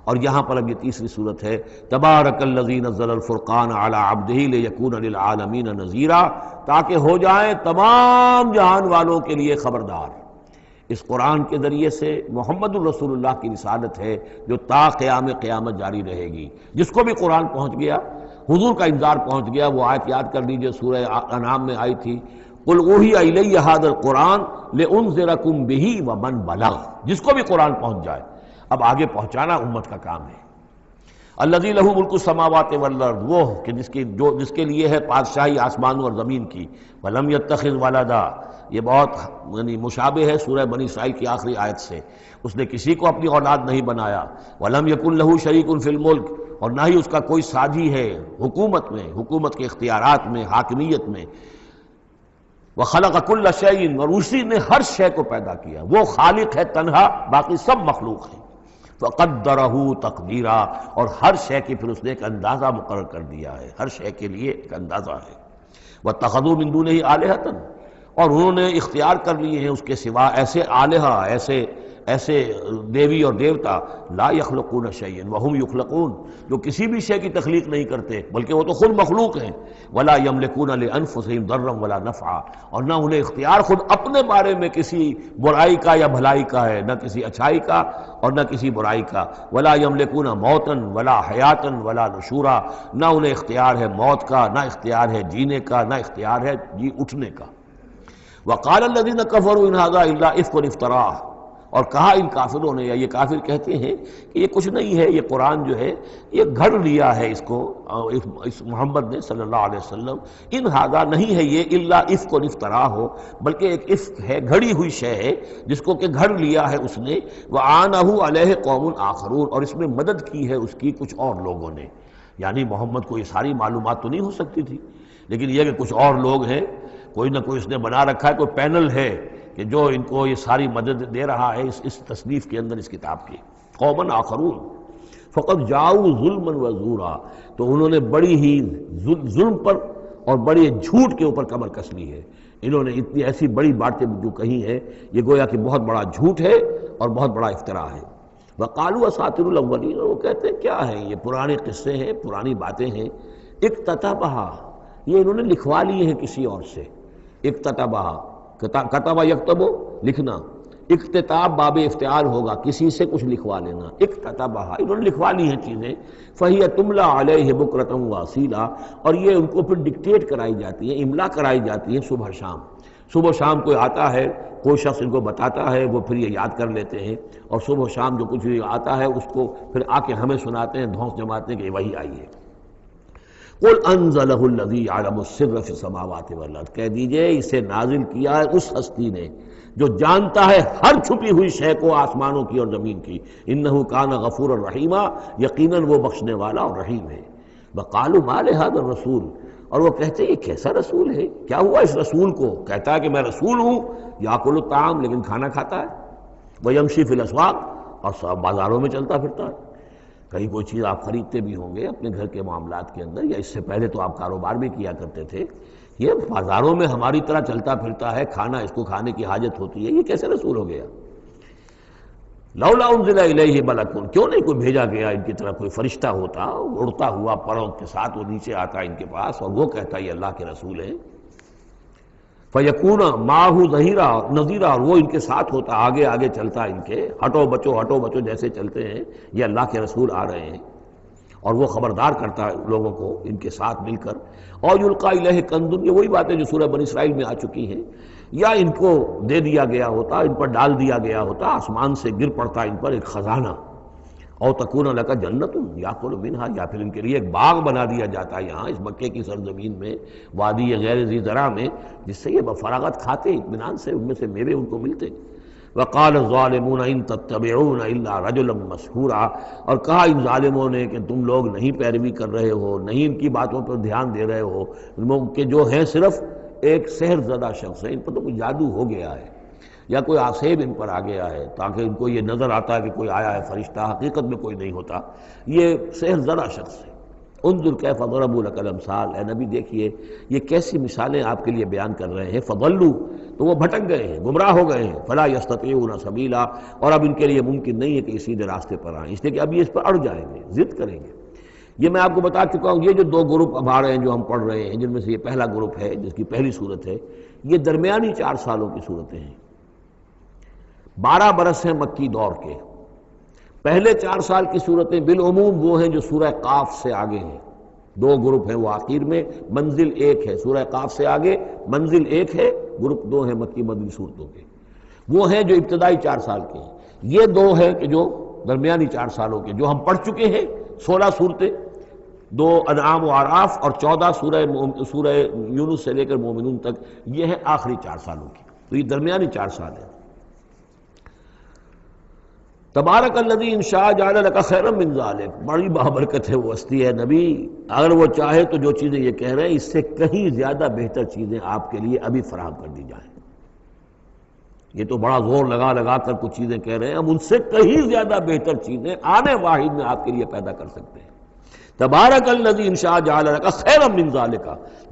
A: اور یہاں پر اب یہ تیسری صورت ہے تبارک الذی نزل الفرقان علی عبدہ لیکون للعالمین نذیرا، تاکہ ہو جائیں تمام جہان والوں کے لیے خبردار۔ اس قرآن کے ذریعے سے محمد الرسول اللہ کی رسالت ہے جو تا قیام قیامت جاری رہے گی۔ جس کو بھی قرآن پہنچ گیا، حضور کا انذار پہنچ گیا، وہ آیت یاد کر لیجئے سورہ انعام میں آئی تھی، قل اوحی الی ھذا القرآن لانذرکم بہ ومن بلغ، جس کو بھی قرآن پہنچ جائے، اب آگے پہنچانا امت کا کام ہے۔ الذی لہ ملک السماوات والارض، وہ کہ جس کے لیے ہے بادشاہی آسمانوں اور زمین کی، ولم یتخذ ولدا، یہ بہت یعنی مشابہ ہے سورہ بنی اسرائیل کی آخری آیت سے، اس نے کسی کو اپنی اولاد نہیں بنایا، ولم یکن لہ شریک فی الملک، اور نہ ہی اس کا کوئی ساجی ہے حکومت میں، حکومت کے اختیارات میں، حاکمیت میں، وخلق کل شیء، اور اسی نے ہر شے کو پیدا کیا، وہ خالق ہے تنہا، باقی سب مخلوق ہیں، فقدرہ تقدیرا، اور ہر شے کی پھر اس نے ایک اندازہ مقرر کر دیا ہے، ہر شے کے لیے ایک اندازہ ہے۔ واتخذوا من دونہ آلہۃ، اور انہوں نے اختیار کر لیے ہیں اس کے سوا ایسے آلہہ، ایسے دیوی اور دیوتا، لا یخلقون شیئا وہم یخلقون، جو کسی بھی شے کی تخلیق نہیں کرتے بلکہ وہ تو خود مخلوق ہیں، ولا یملکون لانفسہم ضرا ولا نفعا، اور نہ انہیں اختیار خود اپنے بارے میں کسی برائی کا یا بھلائی کا ہے، نہ کسی اچھائی کا اور نہ کسی برائی کا، ولا یملکون موتا ولا حیاتا ولا نشورا، نہ انہیں اختیار ہے موت کا، نہ اختیار ہے جینے کا، نہ اختیار ہے جی اٹھنے کا۔ وقال الذین کفروا ان ھذا الا افک افتراہ، اور کہا ان کافروں نے، یا یہ کافر کہتے ہیں کہ یہ کچھ نہیں ہے، یہ قرآن جو ہے یہ گھڑ لیا ہے اس کو اس محمد نے صلی اللہ علیہ وسلم، ان ہذا نہیں ہے یہ الا افک افترا ہو، بلکہ ایک افک ہے، گھڑی ہوئی شے ہے جس کو کہ گھڑ لیا ہے اس نے، وعانہ علیہ قوم آخرون، اور اس میں مدد کی ہے اس کی کچھ اور لوگوں نے۔ یعنی محمد کو یہ ساری معلومات تو نہیں ہو سکتی تھی، لیکن یہ کہ کچھ اور لوگ ہیں، کوئی نہ کوئی اس نے بنا رکھا ہے، کوئی پینل ہے کہ جو ان کو یہ ساری مدد دے رہا ہے اس تصنیف کے اندر، اس کتاب کی۔ قومن آخرون فقط جاؤ ظلم و زورا، تو انہوں نے بڑی ہی ظلم پر اور بڑے جھوٹ کے اوپر کمر کس لی ہے، انہوں نے اتنی ایسی بڑی باتیں جو کہی ہیں، یہ گویا کہ بہت بڑا جھوٹ ہے اور بہت بڑا افتراء ہے۔ وقالوا اساطیر الاولین، وہ کہتے ہیں کیا ہیں یہ پرانے قصے ہیں، پرانی باتیں ہیں، اکتتبھا، یہ انہوں نے لکھوا لیے ہیں کسی اور سے۔ اکتتبھا، کتب یکتب لکھنا، اکتتاب باب افتعال ہوگا، کسی سے کچھ لکھوا لینا، اکتتبھا، انہوں نے لکھوا لی ہیں چیزیں، فہی تملا علیہ بکرۃ واصیلا، اور یہ ان کو پھر ڈکٹیٹ کرائی جاتی ہیں، املا کرائی جاتی ہیں صبح شام۔ صبح شام کوئی آتا ہے، کوئی شخص ان کو بتاتا ہے، وہ پھر یہ یاد کر لیتے ہیں، اور صبح شام جو کچھ آتا ہے اس کو پھر آ کے ہمیں سناتے ہیں، دھونس جماتے ہیں کہ وہی آئی ہے۔ قل انزلہ الذی یعلم السر فی السماوات والارض، کہہ دیجئے اسے نازل کیا ہے اس ہستی نے جو جانتا ہے ہر چھپی ہوئی شے کو آسمانوں کی اور زمین کی، انہ کان غفورا رحیما، یقیناً وہ بخشنے والا اور رحیم ہے۔ وقالوا ما لہذا الرسول، اور وہ کہتے ہیں یہ کیسا رسول ہے، کیا ہوا اس رسول کو، کہتا ہے کہ میں رسول ہوں، یاکل الطعام، لیکن کھانا کھاتا ہے، ویمشی فی الاسواق، اور بازاروں میں چلتا پھرتا ہے۔ کہیں کوئی چیز آپ خریدتے بھی ہوں گے اپنے گھر کے معاملات کے اندر، یا اس سے پہلے تو آپ کاروبار بھی کیا کرتے تھے، یہ بازاروں میں ہماری طرح چلتا پھرتا ہے، کھانا اس کو کھانے کی حاجت ہوتی ہے، یہ کیسے رسول ہو گیا؟ لولا انزل الیہ ملک، کیوں نہیں کوئی بھیجا گیا ان کی طرف کوئی فرشتہ ہوتا، اڑتا ہوا پروں کے ساتھ وہ نیچے آتا ان کے پاس اور وہ کہتا یہ اللہ کے رسول ہیں۔ فیکون معہ ظہیرا نذیرا، اور وہ ان کے ساتھ ہوتا، آگے آگے چلتا ان کے، ہٹو بچو جیسے چلتے ہیں یہ اللہ کے رسول آ رہے ہیں، اور وہ خبردار کرتا ہے لوگوں کو ان کے ساتھ مل کر۔ اور یلقا الیہ کنز، یہ وہی باتیں جو سورہ بنی اسرائیل میں آ چکی ہیں، یا ان کو دے دیا گیا ہوتا، ان پر ڈال دیا گیا ہوتا، آسمان سے گر پڑتا ان پر ایک خزانہ، او تکون لک جنت یاکل منہا، یا پھر ان کے لیے ایک باغ بنا دیا جاتا ہے یہاں اس مکے کی سرزمین میں، وادی غیر ذی زرع میں، جس سے یہ بفراغت کھاتے اطمینان سے، ان میں سے میوے ان کو ملتے۔ وقال الظالمون ان تتبعون الا رجلا مسحورا، اور کہا ان ظالموں نے کہ تم لوگ نہیں پیروی کر رہے ہو، نہیں ان کی باتوں پر دھیان دے رہے ہو، کہ جو ہیں صرف ایک سحر زدہ شخص ہے، ان پر تو کوئی جادو ہو گیا ہے، یا کوئی آسیب ان پر آ گیا ہے، تاکہ ان کو یہ نظر آتا ہے کہ کوئی آیا ہے فرشتہ، حقیقت میں کوئی نہیں ہوتا، یہ سحر زدہ شخص ہے۔ انظر کیف ضربوا لک الامثال، اے نبی دیکھیے یہ کیسی مثالیں آپ کے لیے بیان کر رہے ہیں، فضلوا، تو وہ بھٹک گئے ہیں، گمراہ ہو گئے ہیں، فلا یستطیعون سبیلا، اور اب ان کے لیے ممکن نہیں ہے کہ اس سیدھے راستے پر آئیں، اس لیے کہ اب یہ اس پر اڑ جائیں گے، ضد کریں گے۔ یہ میں آپ کو بتا چکا ہوں، یہ جو دو گروپ اب آ رہے ہیں جو ہم پڑھ رہے ہیں، جن میں سے یہ پہلا گروپ ہے جس کی پہلی صورت ہے، یہ درمیانی 4 سالوں کی صورتیں ہیں، 12 برس ہیں مکی دور کے۔ پہلے 4 سال کی صورتیں بالعموم وہ ہیں جو سورہ قاف سے آگے ہیں، 2 گروپ ہیں وہ آخر میں، منزل 1 ہے، سورہ قاف سے آگے منزل 1 ہے، گروپ 2 ہیں مکی مدنی صورتوں کے، وہ ہیں جو ابتدائی 4 سال کے ہیں۔ یہ 2 ہیں کہ جو درمیانی 4 سالوں کے، جو ہم پڑھ چکے ہیں 16 صورتیں، 2 انعام و اعراف اور 14 سورہ یونس سے لے کر مومنون تک، یہ ہیں آخری 4 سالوں کی، تو یہ درمیانی 4 سال ہیں۔ تبارک الذی ان شاء جعل لک خیرا من ذلک، بڑی بابرکت ہے وہ ہستی ہے نبی، اگر وہ چاہے تو جو چیزیں یہ کہہ رہے ہیں اس سے کہیں زیادہ بہتر چیزیں آپ کے لیے ابھی فراہم کر دی جائیں۔ یہ تو بڑا زور لگا کر کچھ چیزیں کہہ رہے ہیں، ہم ان سے کہیں زیادہ بہتر چیزیں آنے واحد میں آپ کے لیے پیدا کر سکتے ہیں۔ تبارک الذی ان شاء جعل لک خیرا من ذلک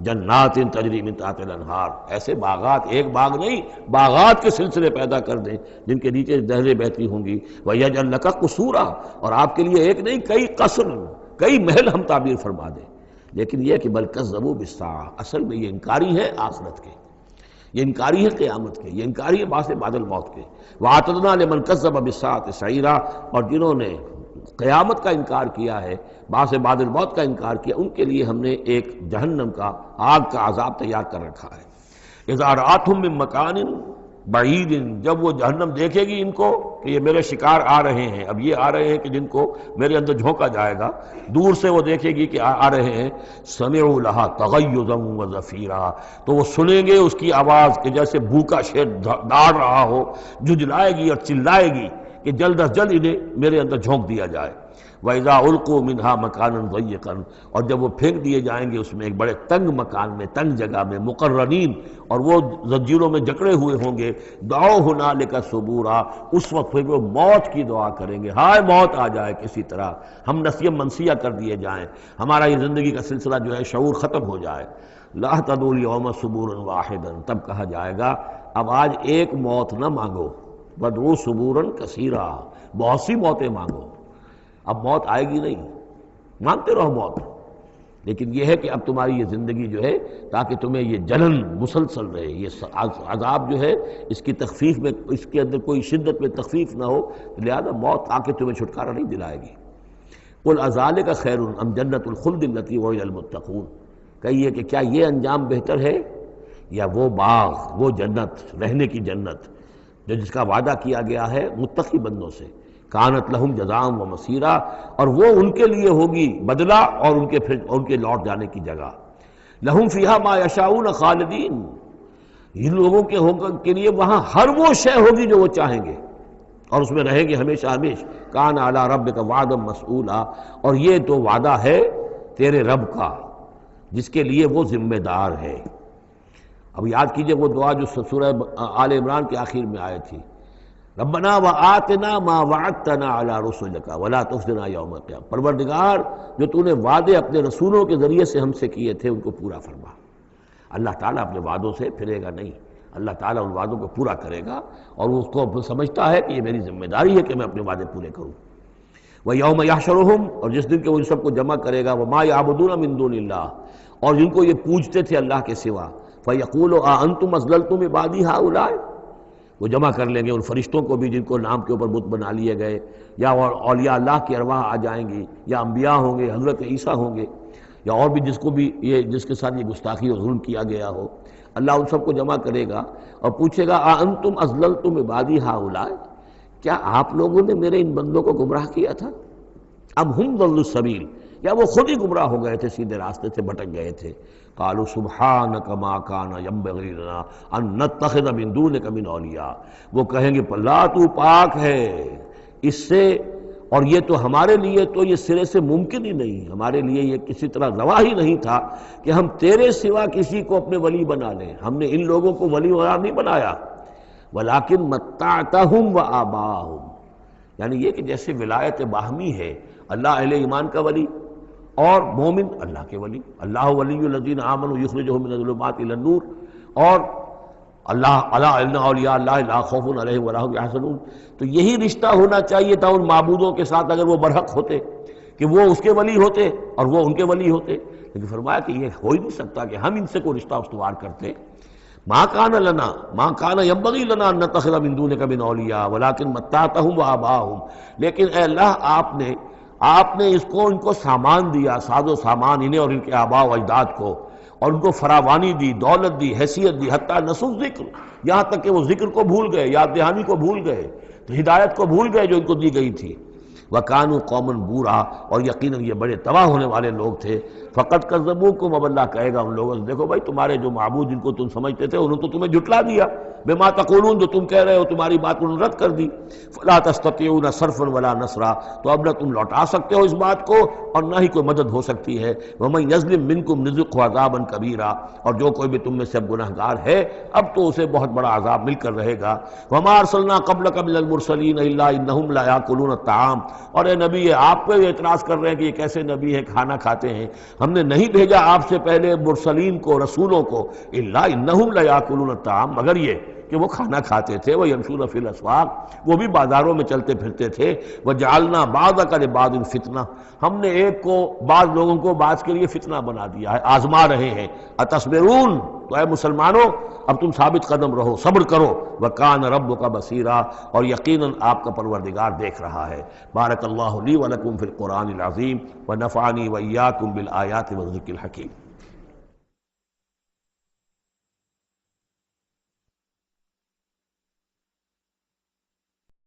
A: جنات تجری من تحتها الانہار، ایسے باغات، ایک باغ نہیں، باغات کے سلسلے پیدا کر دیں جن کے نیچے نہریں بہتی ہوں گی، ویجعل لک قصورا، اور آپ کے لیے ایک نہیں کئی قصر، کئی محل ہم تعبیر فرما دیں۔ لیکن یہ کہ بل کذبوا بالساعہ، اصل میں یہ انکاری ہے آخرت کے، یہ انکاری ہے قیامت کے، یہ انکاری ہے بعث بعد الموت کے۔ وَأَعْتَدْنَا لِمَنْ كَذَّبَ بِالسَّاعَةِ سَعِيرًا، اور جنہوں نے قیامت کا انکار کیا ہے، بعث بعد الموت کا انکار کیا، ان کے لیے ہم نے ایک جہنم کا، آگ کا عذاب تیار کر رکھا ہے۔ اذا رأتهم من مکان، بعید، جب وہ جہنم دیکھے گی ان کو کہ یہ میرے شکار آ رہے ہیں، اب یہ آ رہے ہیں کہ جن کو میرے اندر جھونکا جائے گا، دور سے وہ دیکھے گی کہ آ رہے ہیں، سمعوا لہا تغیظا وزفیرا، تو وہ سنیں گے اس کی آواز کہ جیسے بھوکا شیر داڑ رہا ہو، جھجلائے گی اور چلائے گی کہ جلد از جلد انہیں میرے اندر جھونک دیا جائے۔ وَإِذَا أُلْقُوا مِنْهَا مَكَانًا ضَيِّقًا، اور جب وہ پھینک دیے جائیں گے اس میں ایک بڑے تنگ مکان میں، تنگ جگہ میں، مقرنین، اور وہ زنجیروں میں جکڑے ہوئے ہوں گے، دعوا هُنَالِكَ ثُبُورًا، اس وقت پھر وہ موت کی دعا کریں گے، ہائے موت آ جائے کسی طرح، ہم نسیہ منسیہ کر دیے جائیں، ہمارا یہ زندگی کا سلسلہ جو ہے شعور ختم ہو جائے۔ لَا تَدْعُوا الْيَوْمَ ثُبُورًا وَاحِدًا، تب کہا جائے گا اب آج ایک موت نہ مانگو، وَادْعُوا ثُبُورًا كَثِيرًا، بہت سی موتیں مانگو، اب موت آئے گی نہیں، مانگتے رہو موت، لیکن یہ ہے کہ اب تمہاری یہ زندگی جو ہے تاکہ تمہیں یہ جلن مسلسل رہے، یہ عذاب جو ہے اس کی تخفیف میں، اس کے اندر کوئی شدت میں تخفیف نہ ہو، لہذا موت آ کے تمہیں چھٹکارا نہیں دلائے گی۔ قُلْ أَذَلِكَ خَيْرٌ أَمْ جَنَّةُ الْخُلْدِ الَّتِي وُعِدَ الْمُتَّقُونَ، کہیے کہ کیا یہ انجام بہتر ہے یا وہ باغ، وہ جنت، رہنے کی جنت جو جس کا وعدہ کیا گیا ہے متقی بندوں سے، کانت لہم جزاء و مسیرا، اور وہ ان کے لیے ہوگی بدلہ اور ان کے لوٹ جانے کی جگہ، لہم فیہا ما یشاؤون خالدین، ان لوگوں کے لیے وہاں ہر وہ شے ہوگی جو وہ چاہیں گے اور اس میں رہیں گے ہمیشہ ہمیشہ، کان علی ربک وعدا مسئولا، اور یہ تو وعدہ ہے تیرے رب کا جس کے لیے وہ ذمہ دار ہے۔ اب یاد کیجئے وہ دعا جو سورہ آل عمران کے آخر میں آئی تھی، ربنا وآتنا ما وعدتنا علی رسلک ولا تخزنا یوم القیامہ، پروردگار جو تو نے وعدے اپنے رسولوں کے ذریعے سے ہم سے کیے تھے ان کو پورا فرما۔ اللہ تعالیٰ اپنے وعدوں سے پھرے گا نہیں، اللہ تعالیٰ ان وعدوں کو پورا کرے گا، اور وہ اس کو سمجھتا ہے کہ یہ میری ذمہ داری ہے کہ میں اپنے وعدے پورے کروں۔ وَيَوْمَ يَحْشُرُهُمْ، اور جس دن کہ وہ ان سب کو جمع کرے گا، وَمَا يَعْبُدُونَ مِن دُونِ اللَّهِ، اور جن کو یہ پوجتے تھے اللہ کے سوا، فَيَقُولُ أَأَنْتُمْ أَضْلَلْتُمْ عِبَادِي هَؤُلَاءِ، وہ جمع کر لیں گے ان فرشتوں کو بھی جن کو نام کے اوپر بت بنا لیے گئے، یا اولیاء اللہ کی ارواح آ جائیں گی، یا انبیاء ہوں گے، حضرت عیسیٰ ہوں گے، یا اور بھی جس کے ساتھ یہ گستاخی اور ظلم کیا گیا ہو، اللہ ان سب کو جمع کرے گا اور پوچھے گا أَأَنْتُمْ أَضْلَلْتُمْ عِبَادِي هَؤُلَاءِ، کیا آپ لوگوں نے میرے ان بندوں کو گمراہ کیا تھا؟ اب ہم ضلوا السبیل، یا وہ خود ہی گمراہ ہو گئے تھے، سیدھے راستے سے بھٹک گئے تھے۔ قالوا سبحانک ما کان ینبغی لنا ان نتخذ من دونک من اولیاء، وہ کہیں گے اللہ تو پاک ہے اس سے، اور یہ تو ہمارے لیے تو یہ سرے سے ممکن ہی نہیں، ہمارے لیے یہ کسی طرح روا ہی نہیں تھا کہ ہم تیرے سوا کسی کو اپنے ولی بنا لیں، ہم نے ان لوگوں کو ولی قرار نہیں بنایا، ولیکن متعتہم وآباءہم، یعنی یہ کہ جیسے ولایت باہمی ہے، اللہ اہل ایمان کا ولی اور مومن اللہ کے ولی، اللہ ولی الذین آمنوا یخرجہم من الظلمات الی النور، اور اللہ الا ان اولیاء اللہ لا خوف علیہم ولا هم یحزنون، تو یہی رشتہ ہونا چاہیے تھا ان معبودوں کے ساتھ اگر وہ برحق ہوتے، کہ وہ اس کے ولی ہوتے اور وہ ان کے ولی ہوتے، لیکن فرمایا کہ یہ ہو ہی نہیں سکتا کہ ہم ان سے کوئی رشتہ استوار کرتے۔ ما کان لنا ما کان ینبغی لنا ان نتخذ من دونک من اولیاء ولکن متعتہم وآباءہم، لیکن اے اللہ آپ نے ان کو سامان دیا، ساز و سامان انہیں اور ان کے آباء و اجداد کو، اور ان کو فراوانی دی، دولت دی، حیثیت دی، حتیٰ نسوا الذکر، یہاں تک کہ وہ ذکر کو بھول گئے، یاد دہانی کو بھول گئے، تو ہدایت کو بھول گئے جو ان کو دی گئی تھی۔ وَكَانُوا قَوْمًا بُورًا، اور یقیناً یہ بڑے تباہ ہونے والے لوگ تھے۔ فَقَدْ كَذَّبُوكُمْ، اب اللہ کہے گا ان لوگوں سے دیکھو بھائی تمہارے جو معبود جن کو تم سمجھتے تھے انہوں نے تو تمہیں جھٹلا دیا، بما تقولون، جو تم کہہ رہے ہو تمہاری بات انہوں نے رد کر دی۔ فَلَا تَسْتَطِيعُونَ صَرْفًا وَلَا نَصْرًا، تو اب نہ تم لوٹا سکتے ہو اس بات کو اور نہ ہی کوئی مدد ہو سکتی ہے۔ وَمَن يَظْلِم مِّنكُمْ نُذِقْهُ عَذَابًا كَبِيرًا، اور جو کوئی بھی تم میں سے گنہگار ہے اب تو اسے بہت بڑا عذاب مل کر رہے گا۔ وَمَا أَرْسَلْنَا قَبْلَكَ مِنَ الْمُرْسَلِينَ إِلَّا إِنَّهُمْ لَيَأْكُلُونَ الطَّعَامَ، اور اے نبی آپ پہ اعتراض کر رہے ہیں کہ یہ کیسے نبی ہے کھانا کھاتے ہیں، ہم نے نہیں بھیجا آپ سے پہلے مرسلین کو، رسولوں کو، إِلَّا إِنَّهُمْ لَيَأْكُلُونَ الطَّعَامَ، مگر یہ کہ وہ کھانا کھاتے تھے، وہ یمشون فی الاسواق، وہ بھی بازاروں میں چلتے پھرتے تھے۔ وجعلنا بعضک لبعض فتنہ، ہم نے ایک کو بعض لوگوں کو بعض کے لیے فتنہ بنا دیا ہے، آزما رہے ہیں۔ اتصبرون، تو اے مسلمانوں اب تم ثابت قدم رہو، صبر کرو۔ وکان ربک بصیرا، اور یقیناً آپ کا پروردگار دیکھ رہا ہے۔ بارک اللہ لی ولکم فی القرآن العظیم ونفعنی وإیاکم بالآیات والذکر الحکیم۔